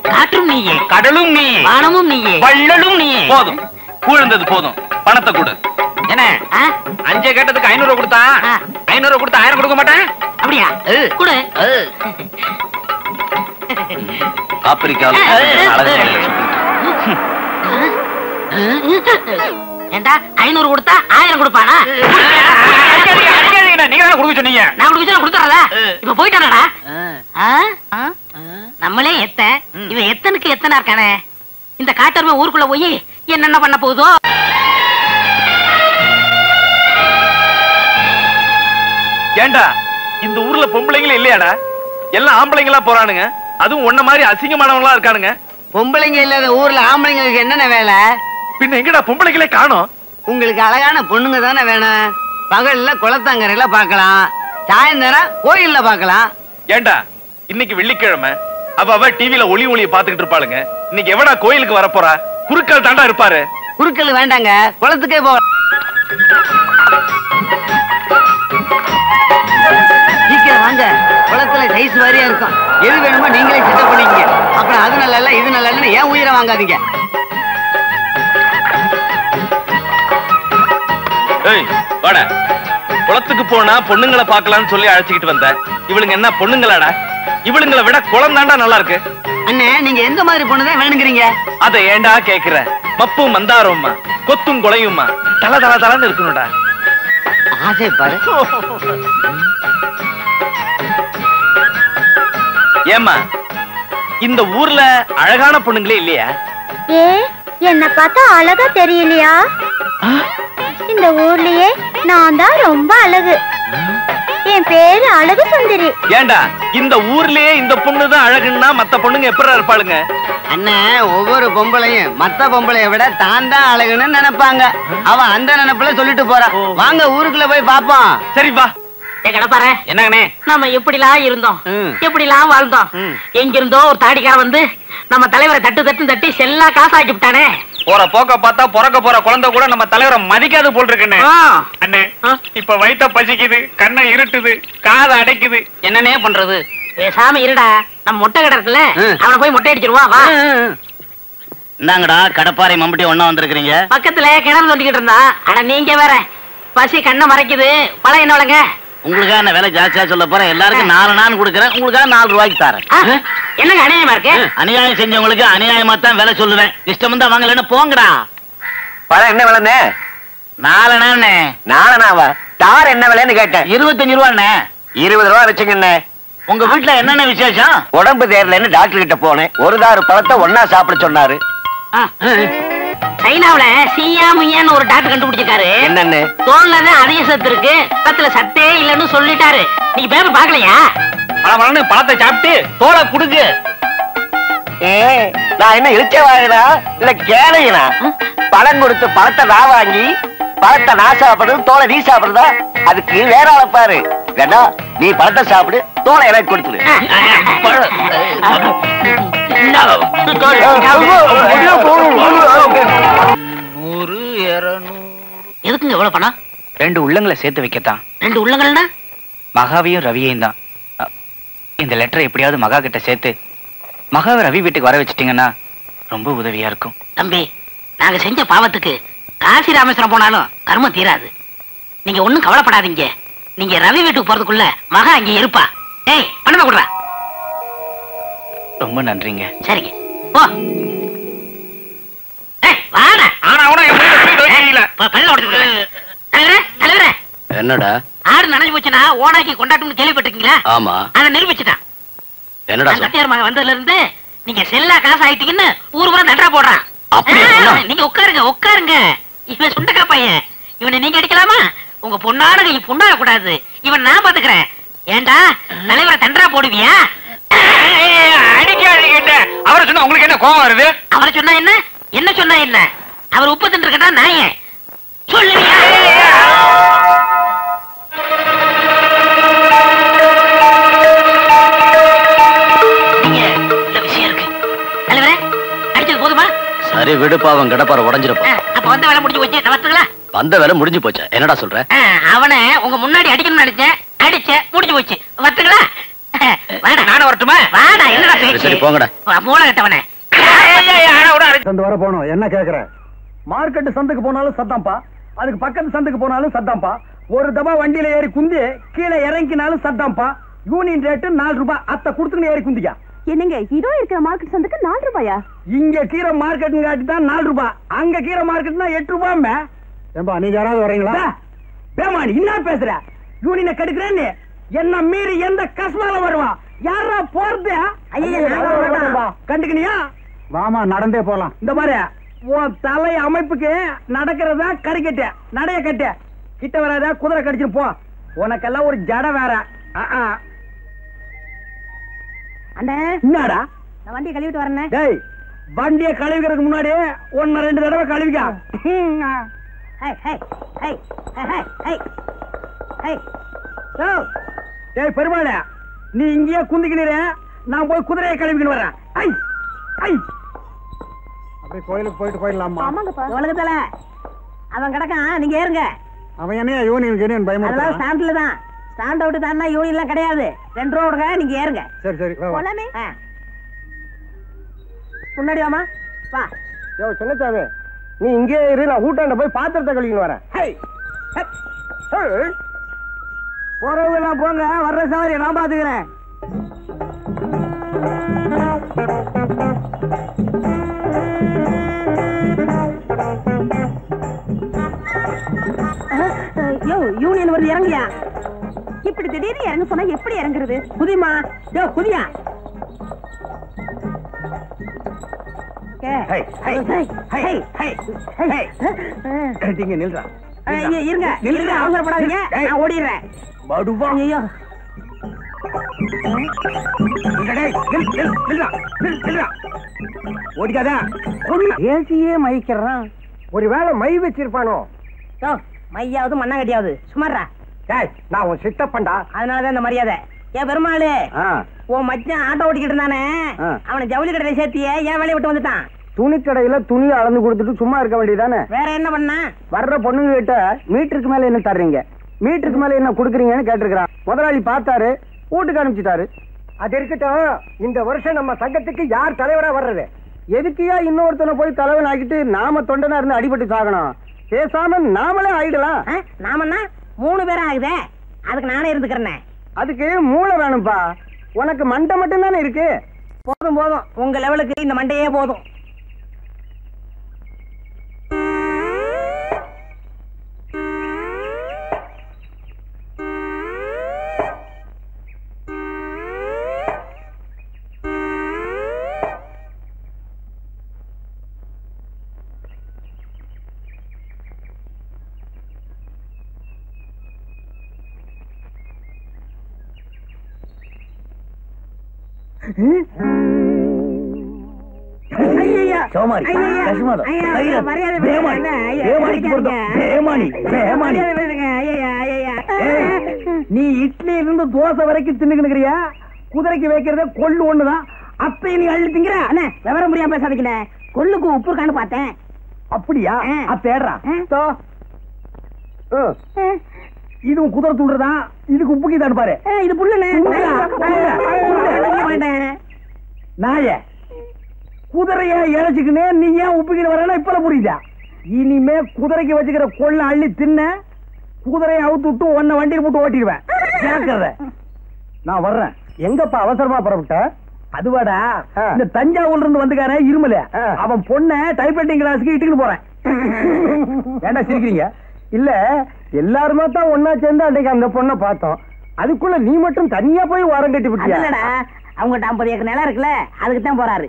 காற்றும் நீயே, கடலும் நீ, வானமும் நீயே, வள்ளலும் நீ. போதும், கூழ்ந்தது போதும், பணத்தை கொடு. என்ன 5 கேட்டதுக்கு 500 கொடுத்தா? 500 கொடுத்தா 1000 கொடுக்க மாட்டேன். அப்படியா? கொடு. ஏண்டா 500 கொடுத்தா 1000 கொடுப்பானா? நீங்க தானே கொடுக்க சொன்னீங்க. நான் கொடுக்க கொடுத்தாரா? இப்ப போயிட்டானடா. நம்மளே எத்த, இவன் எத்தனுக்கு எத்தனை இருக்கானே. இந்த காட்டருமை ஊருக்குள்ள போய் என்னென்ன பண்ண போகுதோ. ஏண்டா இந்த ஊர்ல பொம்பளைங்களே இல்லையாடா? எல்லாம் ஆம்பளைங்களா போறானுங்க, அதுவும் ஒன்ன மாதிரி அசிங்கமானவங்களா இருக்கானுங்க. பொம்பளைங்க இல்லாத ஊர்ல ஆம்பளைங்களுக்கு என்னென்ன வேலை? பின்ன எங்கடா பொம்பளைங்களே காணோம்? உங்களுக்கு அழகான பொண்ணுங்க தானே வேணும். பகல்ல குளத்தங்கரையில பாக்கலாம், சாயந்தரம் கோயில்ல பாக்கலாம். ஏண்டா இன்னைக்கு வெள்ளிக்கிழமை அவ டிவில ஒளிய பாத்துக்கிட்டு இருப்பாளுங்க. இன்னைக்கு எவடா கோயிலுக்கு வரப்போறா? குருக்கள் தாண்டா இருப்பாரு. குருக்கள் வேண்டாங்க, குளத்துக்கே போ. சீக்கிரம் வாங்க, குளத்துல சைஸ் வாரியா இருக்கும். எது வேணுமோ நீங்களே செட்டப் பண்ணிக்கங்க. அப்புறம் அது நல்லா இல்ல இது நல்லா இல்லன்னு ஏன் உயிரை வாங்காதீங்க. வாடா, குளத்துக்கு போனா பொண்ணுங்களை பாக்கலாம்னு சொல்லி அழைச்சிக்கிட்டு வந்த. இவளுங்க என்ன பொண்ணுங்களாடா? இவளுங்களை விட குளம் தாண்டா நல்லா இருக்கு. அண்ணே, நீங்க எந்த மாதிரி பொண்ணுதான் வேணுங்கிறீங்க? அதை ஏண்டா கேக்குற? மப்பும் மந்தாரம்மா, கொத்தும் கொலையுமா, தல தல தலன்னு இருக்கணும்டா. ஆசை பாரு. ஏம்மா, இந்த ஊர்ல அழகான பொண்ணுங்களே இல்லையா? ஏ, என்ன பார்த்தா அழகா தெரியலையா? இந்த ஊர்லயே நான் தான் ரொம்ப அழகு. என் பேரு அழகு சுந்தரி. ஏண்டா இந்த ஊர்லயே இந்த பொண்ணுதான் அழகுன்னா மத்த பொண்ணுங்க எப்படி இருப்பாளுங்க? அண்ணே, ஒவ்வொரு பொம்பளையும் மத்த பொம்பளைய விட தான் தான் அழகுன்னு நினைப்பாங்க. அவன் அந்த நினைப்புல சொல்லிட்டு போறான். வாங்க ஊருக்குள்ள போய் பாப்போம். சரி வா. கடப்பாரு என்னங்கண்ணே, நம்ம எப்படிலாம் இருந்தோம், எப்படிலாம் வாழ்ந்தோம். எங்க இருந்தோ ஒரு தாடிக்கார வந்து நம்ம தலைவரை தட்டு தட்டு தட்டி செல்லா காசாக்கி விட்டானே. போற போக்க பார்த்தா பிறக்க போற குழந்தை கூட நம்ம தலைவரை மதிக்காது போல் இருக்குன்னு. அண்ணே, இப்ப வயித்த பசிக்குது, கண்ணை இருட்டுது, காதை அடைக்குது, என்னன்னே பண்றது? சாமி இருடா, நம்ம மொட்டை கடை இருக்குல்ல, அவனை போய் மொட்டை அடிச்சிருவான். வா. இந்தாங்கடா, கடப்பாறை மம்பட்டி ஒண்ணா வந்திருக்கீங்க. பக்கத்துல கிணறு தோண்டிக்கிட்டு இருந்தா. அட நீங்க வேற, பசி கண்ணை மறைக்குது. பழம் என்ன விலங்க? உங்களுக்காக என்ன வேலை ஜாஸ்தியா சொல்ல போறேன். எல்லாருக்கும் 4 நான் கொடுக்குறேன், உங்களுக்காக 4 ரூபாய்க்கு தரேன். என்னங்க அநியாயமா இருக்கு? அநியாயம் செஞ்சவங்களுக்கு அநியாயமா தான் வேலை சொல்லுவேன். இஷ்டம் தான் வாங்கலன்னு போங்கடா. பழம் என்ன விலைண்ணே? 4 அண்ணே. 4 அண்ணாவா? தார் என்ன விலைன்னு கேட்டேன். 25 ரூபாண்ணே. 20 ரூபா வச்சுங்கண்ணே. உங்க வீட்டுல என்னென்ன விசேஷம்? உடம்பு தேரலன்னு டாக்டர் கிட்ட போனேன். ஒரு தாறு பழத்தை ஒன்னா சாப்பிட சொன்னாரு. சைனாவுல சியா முய்யான்னு ஒரு டாக்டர் கண்டுபிடிச்சிருக்காரு. என்னன்னு? தோல்ல அதிக சத்து இருக்கு, பத்துல சத்தே இல்லன்னு சொல்லிட்டாரு. நீங்க பேப்பர் பாக்கலையா? பழம் பழத்தை சாப்பிட்டு தோலை குடுக்கு. நான் என்ன இழுச்ச வாங்கினா இல்ல கேளையினா? பழம் கொடுத்து பழத்தை நான் வாங்கி பழத்தை நான் சாப்பிடுறது, தோலை நீ சாப்பிடுறதா? அதுக்கு வேற அளப்பாரு. வேணா நீ பழத்தை சாப்பிடு, தோலை எனக்கு கொடுத்துரு. எதுக்குங்க எவ்வளவு பணம்? 2 உள்ளங்களை சேர்த்து வைக்கத்தான். 2 உள்ளங்கள்னா? மகாவையும் ரவியையும் தான். இந்த லெட்டரை எப்படியாவது மகா கிட்ட சேர்த்து மகாவை ரவி வீட்டுக்கு வர வச்சிட்டீங்கன்னா ரொம்ப உதவியா இருக்கும். தம்பி, நாங்க செஞ்ச பாவத்துக்கு காசி ராமேஸ்வரம் போனாலும் கர்மம் தீராது. நீங்க ஒண்ணும் கவலைப்படாதீங்க. நீங்க ரவி வீட்டுக்கு போறதுக்குள்ள மகா அங்க இருப்பா. ஏய், பணமா கொடுறா. ரொம்ப நன்றிங்க. சரிங்க, போ. வாடா. என்னடா ஆடு நனைஞ்சு போச்சுன்னா ஓனாக்கி கொண்டாட்டம்னு கேள்விப்பட்டிருக்கீங்களா? ஆமா. அதை நிரூபிச்சுட்டான். என்னடா கட்டியார் மகன் வந்ததுல இருந்து நீங்க செல்லா காசு ஆயிட்டீங்கன்னு ஊர் பூரா தண்டரா போடுறான். நீங்க உட்காருங்க உட்காருங்க. இவன் சுண்டக்கா பையன், இவனை நீங்க அடிக்கலாமா? உங்க பொண்ணாடு நீங்க பொண்ணாக கூடாது. இவன் நான் பாத்துக்கிறேன். ஏண்டா தலைவரை தண்டரா போடுவியா? அடிக்க அவரை சொன்னா உங்களுக்கு என்ன கோபம் வருது? அவரை சொன்னா என்ன, என்ன சொன்னா என்ன? அவர் உப்பு தின்று கேட்டா நான் ஏன் சொல்லுவியா? விஷயம் இருக்கு தலைவரே, அடிச்சது போதுமா? சரி விடு, பாவம் கடப்பார உடைஞ்சிருப்பா. அப்ப வந்த வேலை முடிஞ்சு போச்சு. வரட்டுங்களா? வந்த வேலை முடிஞ்சு போச்சு. என்னடா சொல்ற? அவனை உங்க முன்னாடி அடிக்கணும்னு நினைச்சேன், அடிச்ச முடிஞ்சு போச்சு. வரட்டுங்களா? நானும் வரட்டுமா? வாடா. என்னடா பேச்சு? சரி போங்கடா. மூளை கட்டவனே. சந்து வர போனோம். என்ன கேக்குற? மார்க்கெட் சந்துக்கு போனாலும் சத்தம்பா, அதுக்கு பக்கத்து சந்துக்கு போனாலும் சத்தம்பா. ஒரு தபா வண்டியில ஏறி குந்தி கீழே இறங்கினாலும் சத்தம்பா. யூனியன் ரேட்டு 4 ரூபாய். அத்தை கொடுத்துன்னு ஏறி குந்திக்கா. என்னங்க இதோ இருக்கிற மார்க்கெட் சந்துக்கு 4 ரூபாயா? இங்க கீரை மார்க்கெட் காட்டி தான் 4 ரூபாய், அங்க கீரை மார்க்கெட்னா 8 ரூபாய். ஏம்பா நீங்க யாராவது வரீங்களா? பேமானி என்ன பேசுற? யூனியனை கெடுக்கிறேன்னு என்ன மீறி எந்த கஷ்மால வருவா? யாரா போறது? கண்டுக்கணியா? வாமா நடந்தே போலாம். இந்த மாதிரி உன் தலை அமைப்புக்கு நடக்கிறதா கறிக்கட்டு நடைய கட்டு. கிட்ட வராத, குதிரை கடிச்சிட்டு போ. உனக்கெல்லாம் ஒரு ஜட வேற. அண்ணே, என்னடா? நான் வண்டியை கழுவிட்டு வரேன். டேய், வண்டியை கழுவிக்கிறதுக்கு முன்னாடி 1-2 தடவை கழுவிக்கா. ஏய் பெருமாளே, நீ இங்கேயே குந்திக்கினீர, நான் போய் குதிரையை கிளம்பிக்கின்னு வரேன். ஐ ஐ அப்படியே கோயிலுக்கு போயிட்டு போயிடலாமா? ஆமாங்கப்பா. உலகத்துல அவன் கிடக்கான், நீங்க ஏறுங்க. அவன் என்ன யூனியன் பயமா? அதெல்லாம் ஸ்டாண்ட்ல தான். ஸ்டாண்ட் அவுட் தானா யூனியன்லாம் கிடையாது. 2 ரூபா கொடுங்க, நீங்க ஏறுங்க. சரி சரி போலாமே. முன்னாடி வாமா, வா. யோ சின்னச்சாமி, நீ இங்கே இரு, நான் ஊட்டாண்ட போய் பாத்திரத்தை கழுவின்னு வரேன். போறவங்க எல்லாம் போங்க, வர்ற சவாரி நான் பாத்துக்கிறேன். யோ யூனியன் வந்து இறங்கியா? இப்படி திடீர்னு இறங்க சொன்னா எப்படி இறங்குறது? குதிமா, யோ குதியா. நில்றா இருங்க இருங்க, அவசரப்படாதீங்க, நான் ஓடிடுறேன். ஐயோ ஓடிக்காதா, ஏசியே மயிக்கிறான். ஒருவேளை மை வச்சிருப்பானோ? மையாவது மண்ணாங்கட்டியாவது சுமாரா. நான் உன் சித்தப்பண்டா, அதனாலதான் இந்த மரியாதை. ஏன் பெருமாளு, உன் மச்சான் ஆட்டோ ஓட்டிக்கிட்டு இருந்தானே, அவனை ஜவுளி கடையில சேர்த்தியே ஏன் வேலையை விட்டு வந்துட்டான்? துணி கடையில துணி அளந்து கொடுத்துட்டு சும்மா இருக்க வேண்டியதானே? வேற என்ன பண்ண? வர்ற பொண்ணுங்க கிட்ட மீட்டருக்கு மேல என்ன தர்றீங்க, மீட்டருக்கு மேல என்ன குடுக்குறீங்கன்னு கேட்டிருக்கிறான். முதலாளி பார்த்தாரு, வீட்டுக்கு அனுப்பிச்சிட்டாரு. அது இருக்கட்டும், இந்த வருஷம் நம்ம சங்கத்துக்கு யார் தலைவரா வர்றது? எதுக்கியா இன்னொருத்தனை போய் தலைவன் ஆக்கிட்டு நாம தொண்டனா இருந்து அடிபட்டு சாகணும்? பேசாம நாமளே ஆயிடலாம். நாமன்னா 3 பேரும் ஆகுதே, அதுக்கு நானே இருந்துக்கிறேன். அதுக்கு மூளை வேணும்பா, உனக்கு மண்டை மட்டும் தானே இருக்கு. போதும் போதும், உங்க லெவலுக்கு இந்த மண்டையே போதும். நீ இட்லி இருந்து தோசை வரைக்கும் தின்னுக்கிறியா? குதிரைக்கு வைக்கிறத கொள்ளு ஒண்ணுதான், அப்ப நீ அள்ளி திங்கிற. விவரம் முடியாம பேசாதீங்க, கொள்ளுக்கு உப்பு இருக்கான்னு பார்த்தேன். அப்படியா? தேடுறா. இதுவும் குதிரை துண்டுதான், இதுக்கு உப்புக்கு தான் பாரு. இது புல்லுண்ணே. நாய குதிரைய இழைச்சுக்கினே நீ ஏன் உப்புக்கிட்டு வரனா இப்ப புரியுதா? இனிமே குதிரைக்கு வச்சுக்கிற கொள்ள அள்ளி தின்ன, குதிரையை அவுத்து விட்டு உன்னை வண்டியில் போட்டு ஓட்டிடுவேன். கேட்கறத நான் வர்றேன். எங்கப்பா அவசரமா புறப்பட்ட? அதுவாடா, இந்த தஞ்சாவூர்ல இருந்து வந்துக்கார இருமல, அவன் பொண்ண டைப்ரைட்டிங் கிளாஸுக்கு இட்டுக்கிட்டு போறேன். ஏண்டா சிரிக்கிறீங்க? இல்ல, எல்லாருமே தான் ஒன்னா சேர்ந்து அன்னைக்கு அந்த பொண்ணை பார்த்தோம். அதுக்குள்ள நீ மட்டும் தனியா போய் வாரம் கட்டி விட்டியா? அவங்ககிட்ட 50 ஏக்கர் நிலம் இருக்குல்ல, அதுக்கு தான் போறாரு.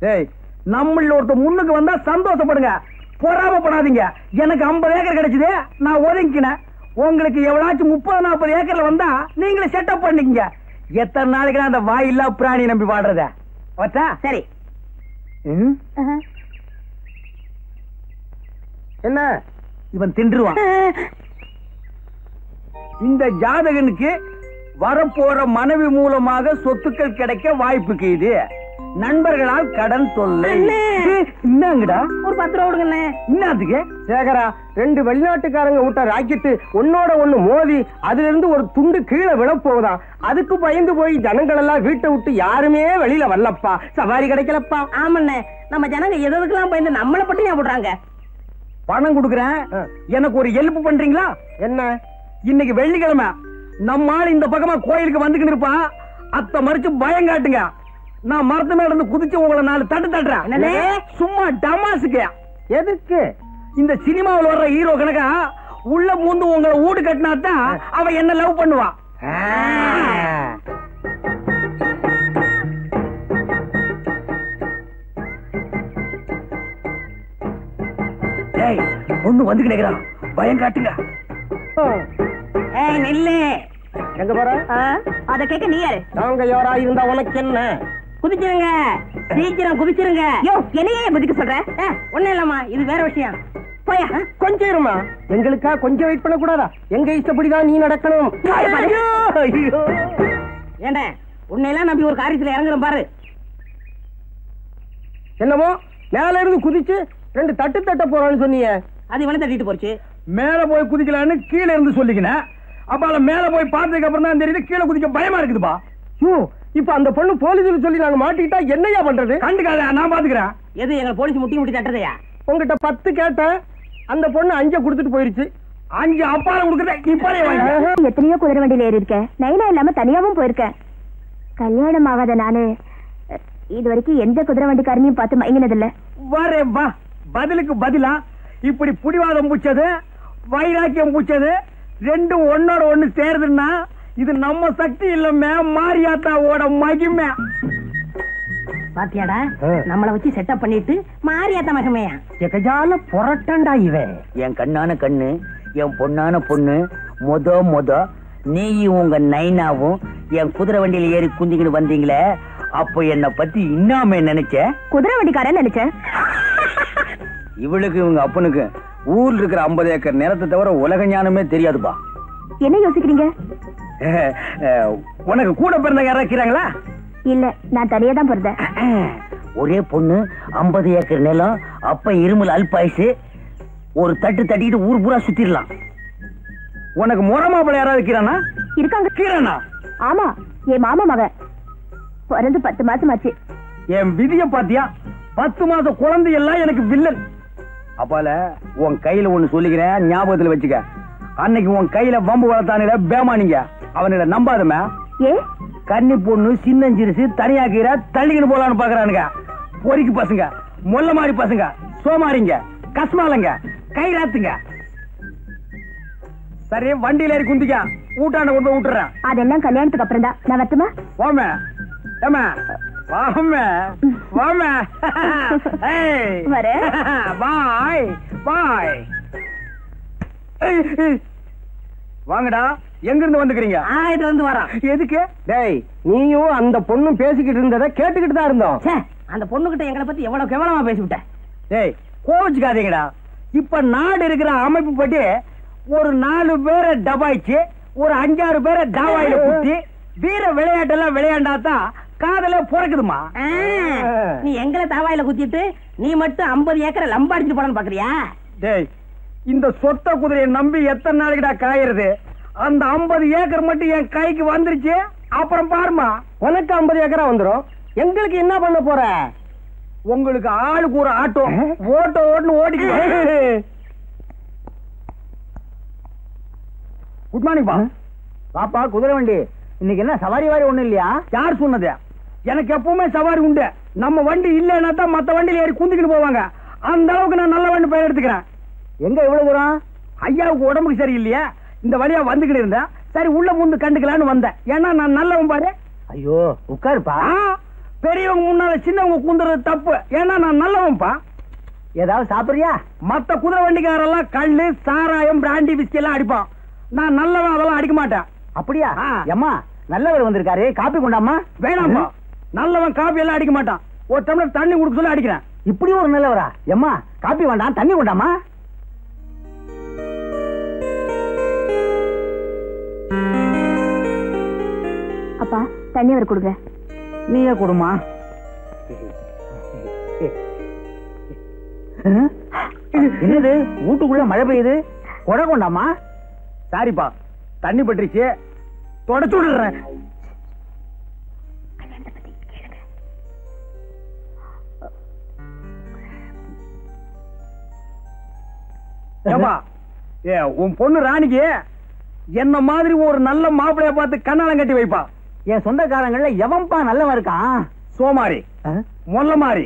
ஏய், நம்மள ஒருத்த முன்னுக்கு வந்தா சந்தோஷப்படுங்க, பொறாமப்படாதீங்க. எனக்கு 50 ஏக்கர் கிடைச்சது, நான் ஒதுங்கினேன். உங்களுக்கு எவ்வளாச்சும் 30-40 ஏக்கர்ல வந்தா நீங்களே செட்டப் பண்ணிக்கங்க. எத்தனை நாளைக்கு அந்த வாயில்லா பிராணி நம்பி வாடுறத? வச்சா சரி. என்ன இவன் தின்றுவான்? இந்த ஜாதகனுக்கு வரப்போற மனைவி மூலமாக சொத்துக்கள் கிடைக்க வாய்ப்புக்கு இது. நண்பர்களால் கடன் தொல்லை. என்னங்கடா, ஒரு 10 ரூபா கொடுங்க. என்னதுக்கு? சேகரா, 2 வெளிநாட்டுக்காரங்க விட்ட ராக்கெட்டு ஒன்னோட ஒண்ணு மோதி அதுல இருந்து ஒரு துண்டு கீழே விழப்போகுதான். அதுக்கு பயந்து போய் ஜனங்கள் எல்லாம் வீட்டை விட்டு யாருமே வெளியில வரலப்பா. சவாரி கிடைக்கலப்பா. ஆமண்ணே, நம்ம ஜனங்க எதுக்கெல்லாம் பயந்து நம்மளை பட்டி ஞாபகம் போடுறாங்க. பணம் கொடுக்குறேன், எனக்கு ஒரு ஹெல்ப் பண்றீங்களா? என்ன? இன்னைக்கு வெள்ளிக்கிழமை, நம்ம ஆள் இந்த பக்கமா கோயிலுக்கு வந்துக்கிட்டு இருப்பான். அத்தை மறிச்சு பயம் காட்டுங்க. நான் மரத்து மேல இருந்து குதிச்சு உங்களை 4 தட்டு தட்டுறேன். சும்மா டமாசுக்கு. எதுக்கு? இந்த சினிமாவில் வர்ற ஹீரோ கணக்கா உள்ள பூந்து உங்களை ஊடு கட்டினாத்தான் அவன் என்ன லவ் பண்ணுவான். ஒண்ணு வந்து கிடைக்கிறான், பயம் காட்டுங்க. நில்லு. எங்க போற? அத கேட்க நீ யாரு? நாங்க யாரா இருந்தா உனக்கு என்ன? குதிச்சிருங்க, சீக்கிரம் குதிச்சிருங்க. யோ, என்னையே குதிக்க சொல்ற? ஒண்ணு இல்லம்மா, இது வேற விஷயம். போயா. கொஞ்சம் இருமா, எங்களுக்கா கொஞ்சம் வெயிட் பண்ண கூடாதா? எங்க இஷ்டப்படிதான் நீ நடக்கணும். ஏண்டா உன்னையெல்லாம் நம்பி ஒரு காரியத்துல இறங்குறேன் பாரு. என்னமோ மேல இருந்து குதிச்சு 2 தட்டு தட்ட போறான்னு சொன்னீங்க. அது இவனை தட்டிட்டு போச்சு. மேல போய் குதிக்கலான்னு கீழே இருந்து சொல்லிக்கினேன். அப்ப மேல போய் பார்த்ததுக்கு அப்புறம் தான் தெரியுது கீழே குதிக்க பயமா இருக்குதுப்பா. இப்ப அந்த பொண்ணு போலீஸ் சொல்லி நாங்க மாட்டிக்கிட்டா என்னையா பண்றது? கண்டுக்காத, நான் பாத்துக்கிறேன். எது எங்க போலீஸ் முட்டி தட்டுறதையா? உங்ககிட்ட 10 கேட்டேன், அந்த பொண்ணு 5 கொடுத்துட்டு போயிருச்சு. 5 அப்பால கொடுக்குறேன், இப்பவே வாங்க. எத்தனையோ குதிரை வண்டியில ஏறி இருக்கேன், நைனா இல்லாம தனியாவும் போயிருக்கேன். கல்யாணம் ஆகாத நானு இது வரைக்கும் எந்த குதிரை வண்டிக்காரனையும் பார்த்து மயங்கினதில்ல. வரே வா, பதிலுக்கு பதிலா இப்படி புடிவாதம் பூச்சது வைராக்கியம் பூச்சது ரெண்டும் ஒன்னோட ஒண்ணு சேருதுன்னா இது நம்ம சக்தி இல்லமே, மாரியாத்தாவோட மகிமை. பாத்தியாடா, நம்மள வச்சு செட்டப் பண்ணிட்டு மாரியாத்தா மகிமையா எகையால புரட்டண்டா இவன். என் கண்ணான கண்ணு, என் பொண்ணான பொண்ணு, மொத நீயும் உங்க நைனாவும் என் குதிரை வண்டியில ஏறி குந்திக்கிட்டு வந்தீங்களே, அப்போ என்ன பத்தி இன்னாம நினைச்ச? குதிரை வண்டிக்காரன் நினைச்சேன். இவளுக்கு இவங்க அப்பனுக்கு ஊர்ல இருக்கிற 50 ஏக்கர் நிலத்தை தவிர உலக ஞானமே தெரியாதுப்பா. என்ன யோசிக்கிறீங்க? உனக்கு கூட பிறந்த யாரா இருக்கிறாங்களா? இல்ல, நான் தனியா தான் பிறந்தேன். ஒரே பொண்ணு, 50 ஏக்கர் நிலம், அப்ப இருமல் அல்பாயுசு, ஒரு தட்டு தட்டிட்டு ஊர் பூரா சுத்திடலாம். உனக்கு முறமாப்பிள்ள யாராவது இருக்கிறானா? இருக்காங்க. கீரனா? ஆமா, என் மாமா மகன் பிறந்து 10 மாசம் ஆச்சு. என் விதிய பாத்தியா? 10 மாச குழந்தை எல்லாம் எனக்கு வில்லன். அப்பால உன் கையில ஒண்ணு சொல்லிக்கிறேன், ஞாபகத்துல வச்சுக்க. அன்னைக்கு உன் கையில வம்பு வளர்த்தானுல பேமானிங்க, அவனிட நம்பாதமே. ஏ, கன்னி பொண்ணு சின்னஞ்சிரிசு தனியா கீரை தள்ளிக்கிட்டு போலான்னு பாக்குறானுங்க. பொறிக்கு பசங்க, மொல்ல மாதிரி பசங்க, சோமாரிங்க, கஸ்மாலங்க, கைராத்துங்க. சரி, வண்டியில ஏறி குந்திக்க, ஊட்டாண்ட கொண்டு போய் விட்டுறேன். அதெல்லாம் கல்யாணத்துக்கு அப்புறம் தான். நான் வரட்டுமா? வாமே ஏமா, வாமே வாமே. வரேன். பாய் பாய். வாங்கடா, எங்க இருந்து வந்துக்கிறீங்க? இதுல இருந்து வரான். எதுக்கு? டேய், நீயும் அந்த பொண்ணும் பேசிக்கிட்டு இருந்ததை கேட்டுக்கிட்டு தான் இருந்தோம். அந்த பொண்ணுகிட்ட எங்களை பத்தி எவ்வளவு கேவலமா பேசிவிட்டேன். டேய், கோவிச்சுக்காதீங்கடா. இப்ப நாடு இருக்கிற அமைப்பு பற்றி ஒரு 4 பேரை டபாய்ச்சு, ஒரு 5-6 பேரை டாவாயில குத்தி வீர விளையாட்டெல்லாம் விளையாண்டாதான் காதல பிறக்குதுமா. நீ எங்களை தாவாயில குத்திட்டு நீ மட்டும் 50 ஏக்கரை லம்பாடிச்சு போலான்னு பாக்குறியா? டேய், இந்த சொத்த குதிரையை நம்பி எத்தனை நாளைக்குடா காயறது? அந்த 50 ஏக்கர் மட்டும் என் கைக்கு வந்துருச்சு, அப்புறம் பாருமா. உனக்கு 50 ஏக்கரா வந்துரும், எங்களுக்கு என்ன பண்ண போற? உங்களுக்கு ஆளுக்கு ஒரு ஆட்டோ ஓட்ட ஓட்டுன்னு ஓடிக்கு. குட் மார்னிங் பா. பாப்பா, குதிரை வண்டி இன்னைக்கு என்ன சவாரி வாரி ஒண்ணு இல்லையா? யார் சொன்னது? எனக்கு எப்பவுமே சவாரி உண்டு. நம்ம வண்டி இல்லைன்னா தான் மத்த வண்டியில ஏறி குந்திக்கிட்டு போவாங்க. அந்த அளவுக்கு நான் நல்ல வண்டி பெயர் எடுத்துக்கிறேன். எங்க இவ்வளவு தூரம்? ஐயாவுக்கு உடம்புக்கு சரியில்லையா, இந்த வழியா வந்துகிட்டு இருந்தேன். சரி, உள்ள முந்து கண்டுக்கலான்னு வந்தேன். ஏன்னா நான் நல்லவன் பாரு. ஐயோ, உட்காருப்பா. பெரியவங்க முன்னால சின்னவங்க குந்துறது தப்பு. ஏன்னா நான் நல்லவன்பா. ஏதாவது சாப்பிடுறியா? மத்த குதிரை வண்டிக்காரெல்லாம் கல்லு, சாராயம், பிராண்டி, விஸ்கி எல்லாம் அடிப்பான். நான் நல்லவன், அதெல்லாம் அடிக்க மாட்டேன். அப்படியா? அம்மா, நல்லவர் வந்திருக்காரு, காப்பி கொண்டாமா. வேணாம்பா, நல்லவன் காப்பி எல்லாம் அடிக்க மாட்டான். ஒரு டம்ளர் தண்ணி குடுக்க சொல்லி அடிக்கிறேன். இப்படி ஒரு நல்லவரா? எம்மா, காப்பி வேண்டாம், தண்ணி கொண்டாமா. அப்பா, தண்ணி அவர் கொடுங்க. நீயே கொடுமா. என்னது, வீட்டுக்குள்ள மழை பெய்யுது, கொடை கொண்டாமா. சாரிப்பா, தண்ணி பட்டுருச்சு, தொடச்சு விடுறேன். உன் பொண்ணு ராணிக்கு என்ன மாதிரி ஒரு நல்ல மாப்பிளைய பார்த்து கண்ணாலம் கட்டி வைப்பா. என் சொந்தக்காரங்கள்ல எவன்பா நல்லவன் இருக்கான்? சோமாரி, மொல்ல மாறி,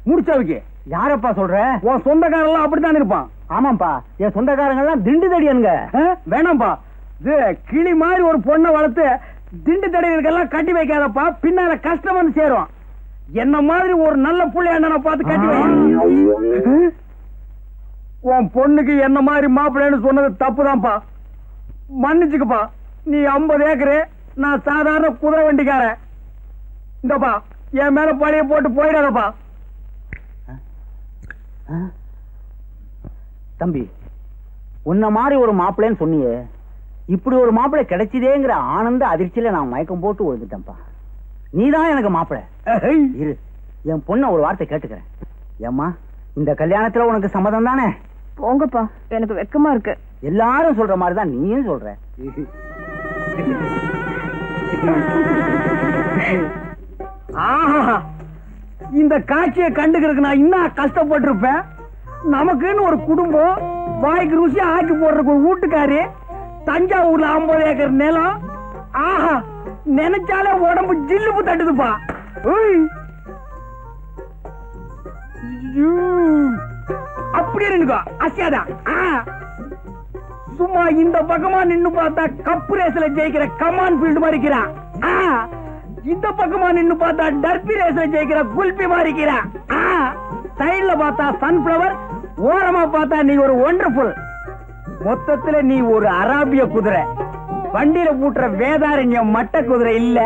முடிச்சவுக்கு. யாரப்பா சொல்ற? உன் சொந்தக்காரெல்லாம் அப்படித்தான் இருப்பான். ஆமாப்பா, என் சொந்தக்காரங்கள்லாம் திண்டு தடியனுங்க. வேணாம்பா, இது கிளி மாதிரி ஒரு பொண்ணை வளர்த்து திண்டு தடிகளுக்கெல்லாம் கட்டி வைக்காதப்பா, பின்னால கஷ்டம் வந்து சேரும். என்ன மாதிரி ஒரு நல்ல புள்ளை அண்ணனை பார்த்து கட்டி வை. உன் பொண்ணுக்கு என்ன மாதிரி மாப்பிள்ளைன்னு சொன்னது தப்புதான்ப்பா, மன்னிச்சுக்கப்பா. நீ 50 ஏக்கரு, நான் சாதாரண குதிரை வண்டிக்காரன். இந்தப்பா, என் மேல பழைய போட்டு போயிடாதப்பா. தம்பி, உன்ன மாதிரி ஒரு மாப்பிள்ளைன்னு சொன்னியே, இப்படி ஒரு மாப்பிள்ளை கிடைச்சதேங்கிற ஆனந்த அதிர்ச்சியில நான் மயக்கம் போட்டு விழுந்துட்டேன்ப்பா. நீதான் எனக்கு மாப்பிள்ளை. இரு, என் பொண்ண ஒரு வார்த்தை கேட்டுக்கிறேன். ஏம்மா, இந்த கல்யாணத்துல உனக்கு சம்மதம் தானே? போங்கப்பா, எனக்கு வெக்கமா இருக்கு. எல்லாரும் சொல்ற மாதிரிதான் நீயும் சொல்ற. இந்த காட்சியை கண்டுக்கிறதுக்கு நான் இன்னும் கஷ்டப்பட்டிருப்பேன். நமக்குன்னு ஒரு குடும்பம், வாய்க்கு ருசியா ஆக்கி போடுறதுக்கு ஒரு வீட்டுக்காரு, தஞ்சாவூர்ல 50 ஏக்கர் நிலம். ஆஹா, நினைச்சாலே உடம்பு ஜில்லுப்பு தட்டுதுப்பா. அப்படி இருந்துக்கோ, அசியாதான். சும்மா இந்த பக்கமா நின்னு பார்த்தா கப்பு ரேஸ்ல ஜெயிக்கிற கமான் ஃபீல்டு மாதிரி இருக்கிறான். இந்த பக்கமா நின்னு பார்த்தா டர்பி ரேஸ்ல ஜெயிக்கிற குல்பி மாதிரி இருக்கிறான். சைடுல பார்த்தா சன்ஃபிளவர், ஓரமா பார்த்தா நீ ஒரு ஒண்டர்ஃபுல். மொத்தத்துல நீ ஒரு அராபிய குதிரை, வண்டியில பூட்டுற வேதாரண்யம் மட்ட குதிரை இல்ல.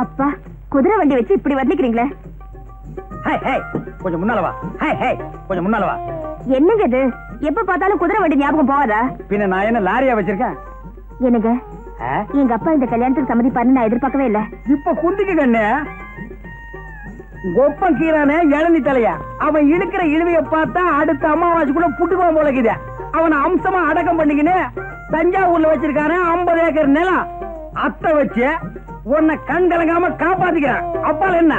அப்பா, குதிரை வண்டி வச்சு இப்படி வர்ணிக்கிறீங்களே. கொஞ்சம் முன்னால வா. கொஞ்சம் முன்னால வா. என்னங்க இது? எப்ப பார்த்தாலும் குதிரை வண்டி ஞாபகம் போவாதா? பின்ன நான் என்ன லாரியா வச்சிருக்கேன்? என்னங்க, எங்க அப்பா இந்த கல்யாணத்துக்கு சம்மதிப்பாருன்னு நான் எதிர்பார்க்கவே இல்ல. இப்ப குந்திக்கு கண்ணு கொப்பம் கீரானே இளநி தலையா, அவன் இழுக்கிற இழுவைய பார்த்தா அடுத்த அமாவாசைக்குள்ள புட்டுக்குவான் போலக்குது. அவனை அம்சமா அடக்கம் பண்ணிக்கின்னு தஞ்சாவூர்ல வச்சிருக்கானே 50 ஏக்கர் நிலம். அத்தை வச்சு உன்னை கண் கலங்காம காப்பாத்திக்கிறான். அப்பால என்ன?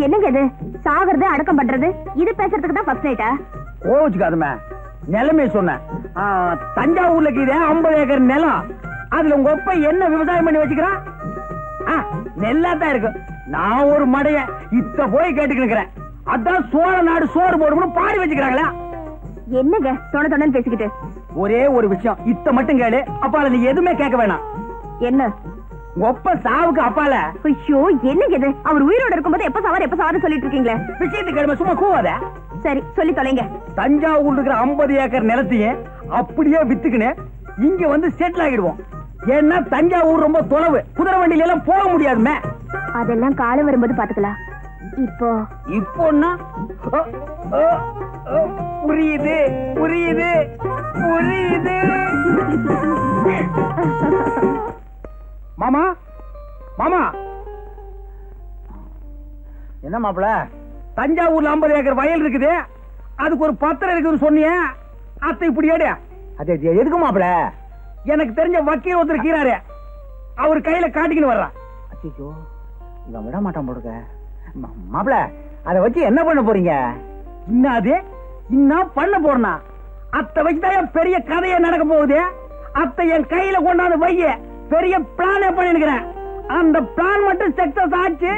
என்னங்க இது? சாகிறது அடக்கம் பண்றது, இது பேசுறதுக்கு தான் ஃபர்ஸ்ட் நைட்டா? கோச்சுக்காதுமே, நிலைமை சொன்ன. தஞ்சாவூர்ல 50 ஏக்கர் நிலம், அதுல உங்க ஒப்ப என்ன விவசாயம் பண்ணி வச்சுக்கிறான்? நெல்லாத்தான் இருக்கு. நான் ஒரு மடைய இத்த போய் கேட்டுக்கிறேன். அதான் சோழ நாடு சோறு போடும்னு பாடி வச்சுக்கிறாங்களா? என்னங்க தொண தொணன்னு பேசிக்கிட்டு? ஒரே ஒரு விஷயம், இத்த மட்டும் கேளு. அப்பால நீ எதுவுமே கேட்க வேணாம். என்ன? ஒப்ப சாவுக்கு அப்பால. ஐயோ, என்னங்க இது? அவர் உயிரோட இருக்கும்போது எப்ப சாவாரு சொல்லிட்டு இருக்கீங்களே. விஷயத்துக்கு கேளுமா, சும்மா கூவாத. சரி, சொல்லி தொலைங்க. தஞ்சாவூர் இருக்கிற 50 ஏக்கர் நிலத்தையும் அப்படியே வித்துக்கின்னு இங்க வந்து செட்டில் ஆகிடுவோம். ஏன்னா தஞ்சாவூர் ரொம்ப தொலைவு, குதிரை வண்டியில எல்லாம் போக முடியாதுமே. அதெல்லாம் காலம் வரும்போது பாத்துக்கலாம். இப்போன்னா புரியுது புரியுது புரியுது. மாமா மாமா, என்ன மாப்பிள? தஞ்சாவூர்ல 50 ஏக்கர் வயல் இருக்குது, அதுக்கு ஒரு பத்திரம் இருக்குன்னு சொன்னிய. அத்தை இப்படி ஏடு. அது எதுக்கு மாப்பிள? எனக்கு தெரிஞ்ச வக்கீல் ஒருத்தர் கீறாரு, அவர் கையில காட்டிக்கின்னு வர்றான். அச்சோ, இவன் விட மாட்டான் போடுங்க. மாப்பிள, அதை வச்சு என்ன பண்ண போறீங்க? இன்னாது இன்னும் பண்ண போறனா? அத்தை வச்சுதான் பெரிய கதையே நடக்க போகுது. அத்தை என் கையில கொண்டாந்து வைய பெரிய பிளானே பண்ணிருக்கிறேன். அந்த பிளான் மட்டும் சக்சஸ் ஆச்சு,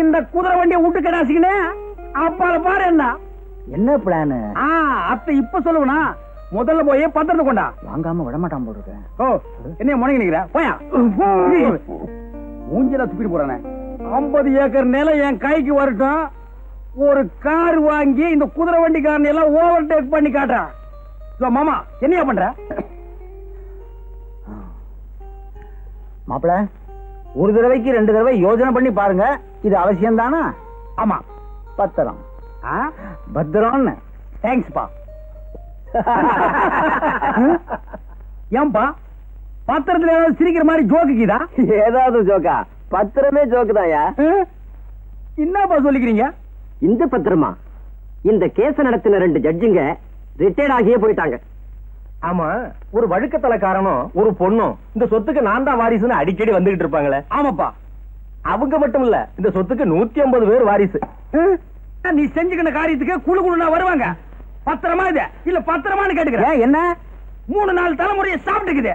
இந்த குதிரை வண்டியை விட்டு கடாசிக்கினே அப்பால பாரு. என்ன பிளான்? அத்தை இப்ப சொல்லுவனா? முதல்ல போய் பத்திரத்தை கொண்டா. வாங்காம விட மாட்டான் போட்டுருக்கேன். ஓ, என்ன முடங்கி நிக்கிற? போயா, மூஞ்சில துப்பிட்டு போறானே. 50 ஏக்கர் நிலம் என் கைக்கு வரட்டும், ஒரு கார் வாங்கி இந்த குதிரை வண்டிக்காரன் எல்லாம் ஓவர் டேக் பண்ணி காட்டுறான். மாமா, என்னையா பண்ற? மாப்பிள, ஒரு தடவைக்கு 2 தடவை யோசனை பண்ணி பாருங்க. இது அவசியம் தானா? ஆமா, பத்திரம். பத்திரம். தேங்க்ஸ்பா. ஏன்பா பத்திரத்துல ஏதாவது சிரிக்கிற மாதிரி ஜோக்குதா? ஏதாவது ஜோக்கா? பத்திரமே ஜோக்குதாயா? என்னப்பா சொல்லிக்கிறீங்க? இந்த பத்திரமா? இந்த கேஸ நடத்தின 2 ஜட்ஜுங்க ரிட்டையர்ட் ஆகியே போயிட்டாங்க. ஆமா, ஒரு வழுக்கத்தலைக்காரனும் ஒரு பொண்ணும் இந்த சொத்துக்கு நான் தான் வாரிசுன்னு அடிக்கடி வந்துகிட்டு இருப்பாங்களே. ஆமாப்பா, அவங்க மட்டும் இல்ல, இந்த சொத்துக்கு 150 பேர் வாரிசு. நீ செஞ்சுக்கிற காரியத்துக்கு குழு குழுனா வருவாங்க. பத்திரமா இது இல்ல பத்திரமானு கேட்டுக்கிறேன். என்ன 3-4 தலைமுறையை சாப்பிட்டுக்குது.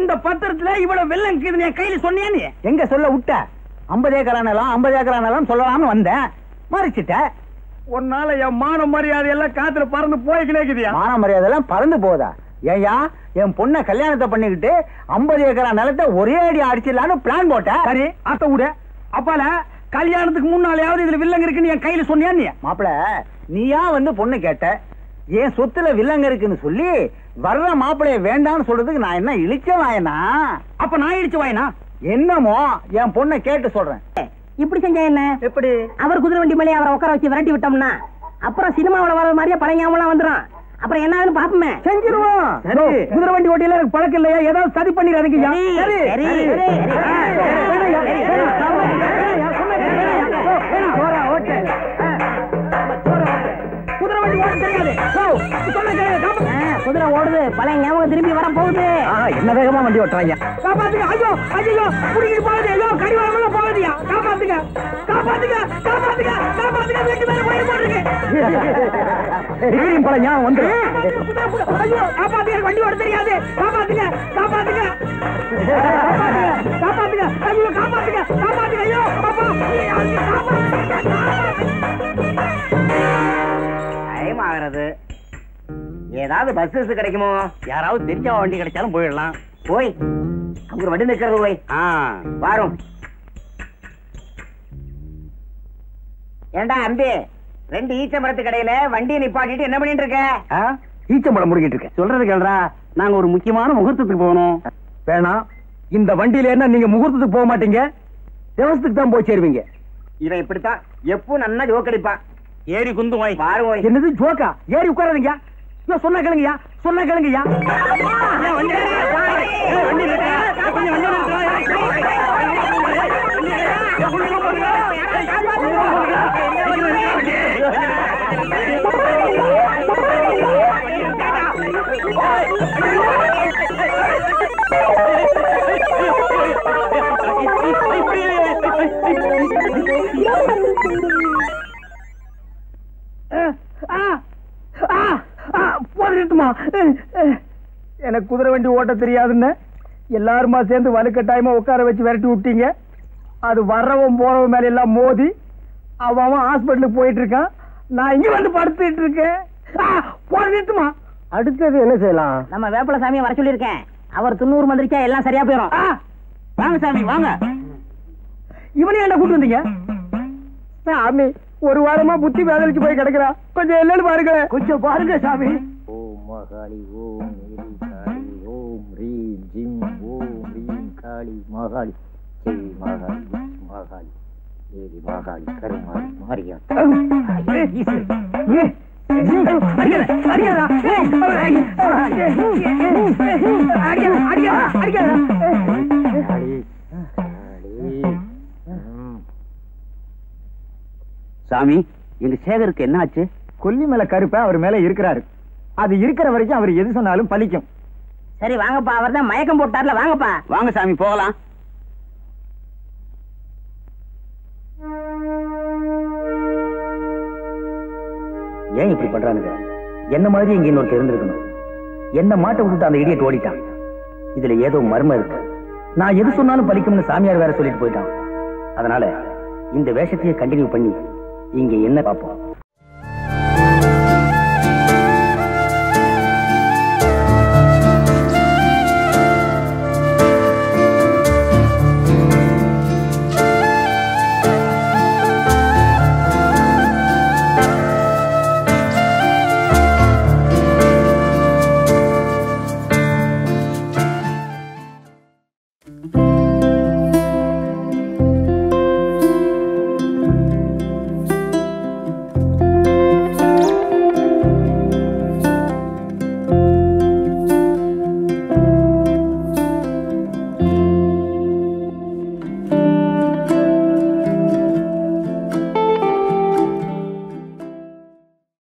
இந்த பத்திரத்துல இவ்வளவு வெள்ளம் இருக்குதுன்னு என் கையில சொன்னியா? நீ எங்க சொல்ல விட்ட? 50 ஏக்கரானாலும் 50 ஏக்கரானாலும் சொல்லலாம்னு வந்தேன், மறைச்சிட்ட. உன்னால என் மான மரியாதை எல்லாம் காத்துல பறந்து போய்க்கினேக்குதியா? மான மரியாதை எல்லாம் பறந்து போதா? ஏயா, என் பொண்ண கல்யாணத்தை பண்ணிக்கிட்டு 50 ஏக்கரா நிலத்தை ஒரே அடி அடிச்சிடலான்னு பிளான் போட்ட. சரி, அத்த விட. அப்பால கல்யாணத்துக்கு முன்னாலேயாவது இதுல வில்லங்க இருக்குன்னு என் கையில சொன்னியா? நீ மாப்பிள, நீயா வந்து பொண்ணு கேட்ட, என் சொத்துல வில்லங்க இருக்குன்னு சொல்லி வர்ற மாப்பிளைய வேண்டாம்னு சொல்றதுக்கு நான் என்ன இழிச்ச வாயனா? அப்ப நான் இழிச்ச வாயனா? என்னமோ என் பொண்ணை கேட்டு சொல்றேன். இப்படி செஞ்சா என்ன? எப்படி? அவர் குதிரை வண்டி மேலே அவரை உட்கார வச்சு விரட்டி விட்டோம்னா அப்புறம் சினிமாவில் வர மாதிரியே பழையாமலாம் வந்துடும். அப்புறம் என்ன பாப்போமே. செஞ்சிருவோம். குதிரை வண்டி ஓட்டியில எனக்கு பழக்கம் இல்லையா? ஏதாவது சதி பண்ணிடாதீங்க. குதிரை வண்டி ஓட்ட தெரியாது. குதிரை ஓடுது, பழைய ஞாபகம் திரும்பி வர போகுது. என்ன வேகமா வண்டி ஓட்டுறாங்க. காப்பாத்துங்க. ஐயோ ஐயோ புடிக்கிட்டு போகுது. ஐயோ கடிவாளம் போகுதியா. காப்பாத்துங்க காப்பாத்துங்க காப்பாத்துங்க காப்பாத்துங்க. வீட்டு மேல போய் போடுங்க. பழைய ஞாபகம் வந்து. ஐயோ காப்பாத்துங்க, வண்டி ஓட தெரியாது. காப்பாத்துங்க காப்பாத்துங்க காப்பாத்துங்க. ஐயோ காப்பாத்துங்க காப்பாத்துங்க. ஐயோ அப்பா டைம் ஆகிறது. ஏதாவது பஸ் கிடைக்குமோ? யாராவது தெரிஞ்ச வண்டி கிடைச்சாலும் போயிடலாம். போய் அங்க வண்டி நிக்கிறது. போய் வாரும். ஏண்டா அம்பி, 2 ஈச்ச மரத்து கடையில வண்டியை நிப்பாட்டிட்டு என்ன பண்ணிட்டு இருக்க? ஈச்சம்பழம் முடிக்கிட்டு இருக்கேன். சொல்றது கேள்றா, நாங்க ஒரு முக்கியமான முகூர்த்தத்துக்கு போகணும். வேணாம், இந்த வண்டியில என்ன நீங்க முகூர்த்தத்துக்கு போக மாட்டீங்க, தேவசத்துக்கு தான் போய் சேருவீங்க. இவன் இப்படித்தான் எப்பவும் நல்லா ஜோக்கடிப்பான். ஏறி குந்து போய் பாரு. என்னது ஜோக்கா? ஏறி உட்காராதீங்க. சொன்னா கேளுங்கய்யா, சொன்னா கேளுங்கய்யா. எனக்கு குதிரை வண்டி ஓட்ட தெரியாதுன்னு எல்லாருமா சேர்ந்து வலுக்கட்டாயமா உட்கார வச்சு விரட்டி விட்டீங்க. அது வர்றவன் போறவன் மேல எல்லாம் மோதி அவன் ஹாஸ்பிட்டலுக்கு போயிட்டு இருக்கான். நான் இங்க வந்து படுத்துட்டு இருக்கேன். போட்டுமா அடுத்தது என்ன செய்யலாம்? நம்ம வேப்பல சாமியை வர சொல்லியிருக்கேன். அவர் 90 மந்திரிச்சா எல்லாம் சரியா போயிடும். வாங்க சாமி வாங்க. இவனையும் என்ன கூட்டு வந்தீங்க? சாமி ஒரு வாரமா புத்தி வேதனைக்கு போய் கிடக்குறா. கொஞ்சம் என்னன்னு பாருங்க. கொஞ்சம் பாருங்க சாமி. ஓம் மகாளி ஓம் மேரி காளி ஓம் ரீம் ஜிம் ஓம் ரீம் காளி மகாளி ஜெய் மகாளி மகாளி மேரி மகாளி கருமாரி மாரியா. சாமி, எங்க சேகருக்கு என்ன ஆச்சு? கொல்லி மேல கருப்பா அவர் மேல இருக்கிறாரு. அது இருக்கிற வரைக்கும் அவர் எது சொன்னாலும் பலிக்கும். சரி வாங்கப்பா, அவர் தான் மயக்கம் போட்டார்ல. வாங்கப்பா. வாங்க சாமி போகலாம். ஏன் இப்படி பண்றானுங்க? என்ன மாதிரி இங்க இன்னொருத்தர் இருந்திருக்கணும். என்ன மாட்ட விட்டுட்டு அந்த இடியட் ஓடிட்டான். இதுல ஏதோ மர்மம் இருக்கு. நான் எது சொன்னாலும் பலிக்கும்னு சாமியார் வேற சொல்லிட்டு போயிட்டான். அதனால இந்த வேஷத்தையே கண்டினியூ பண்ணி இங்க என்ன பார்ப்போம்.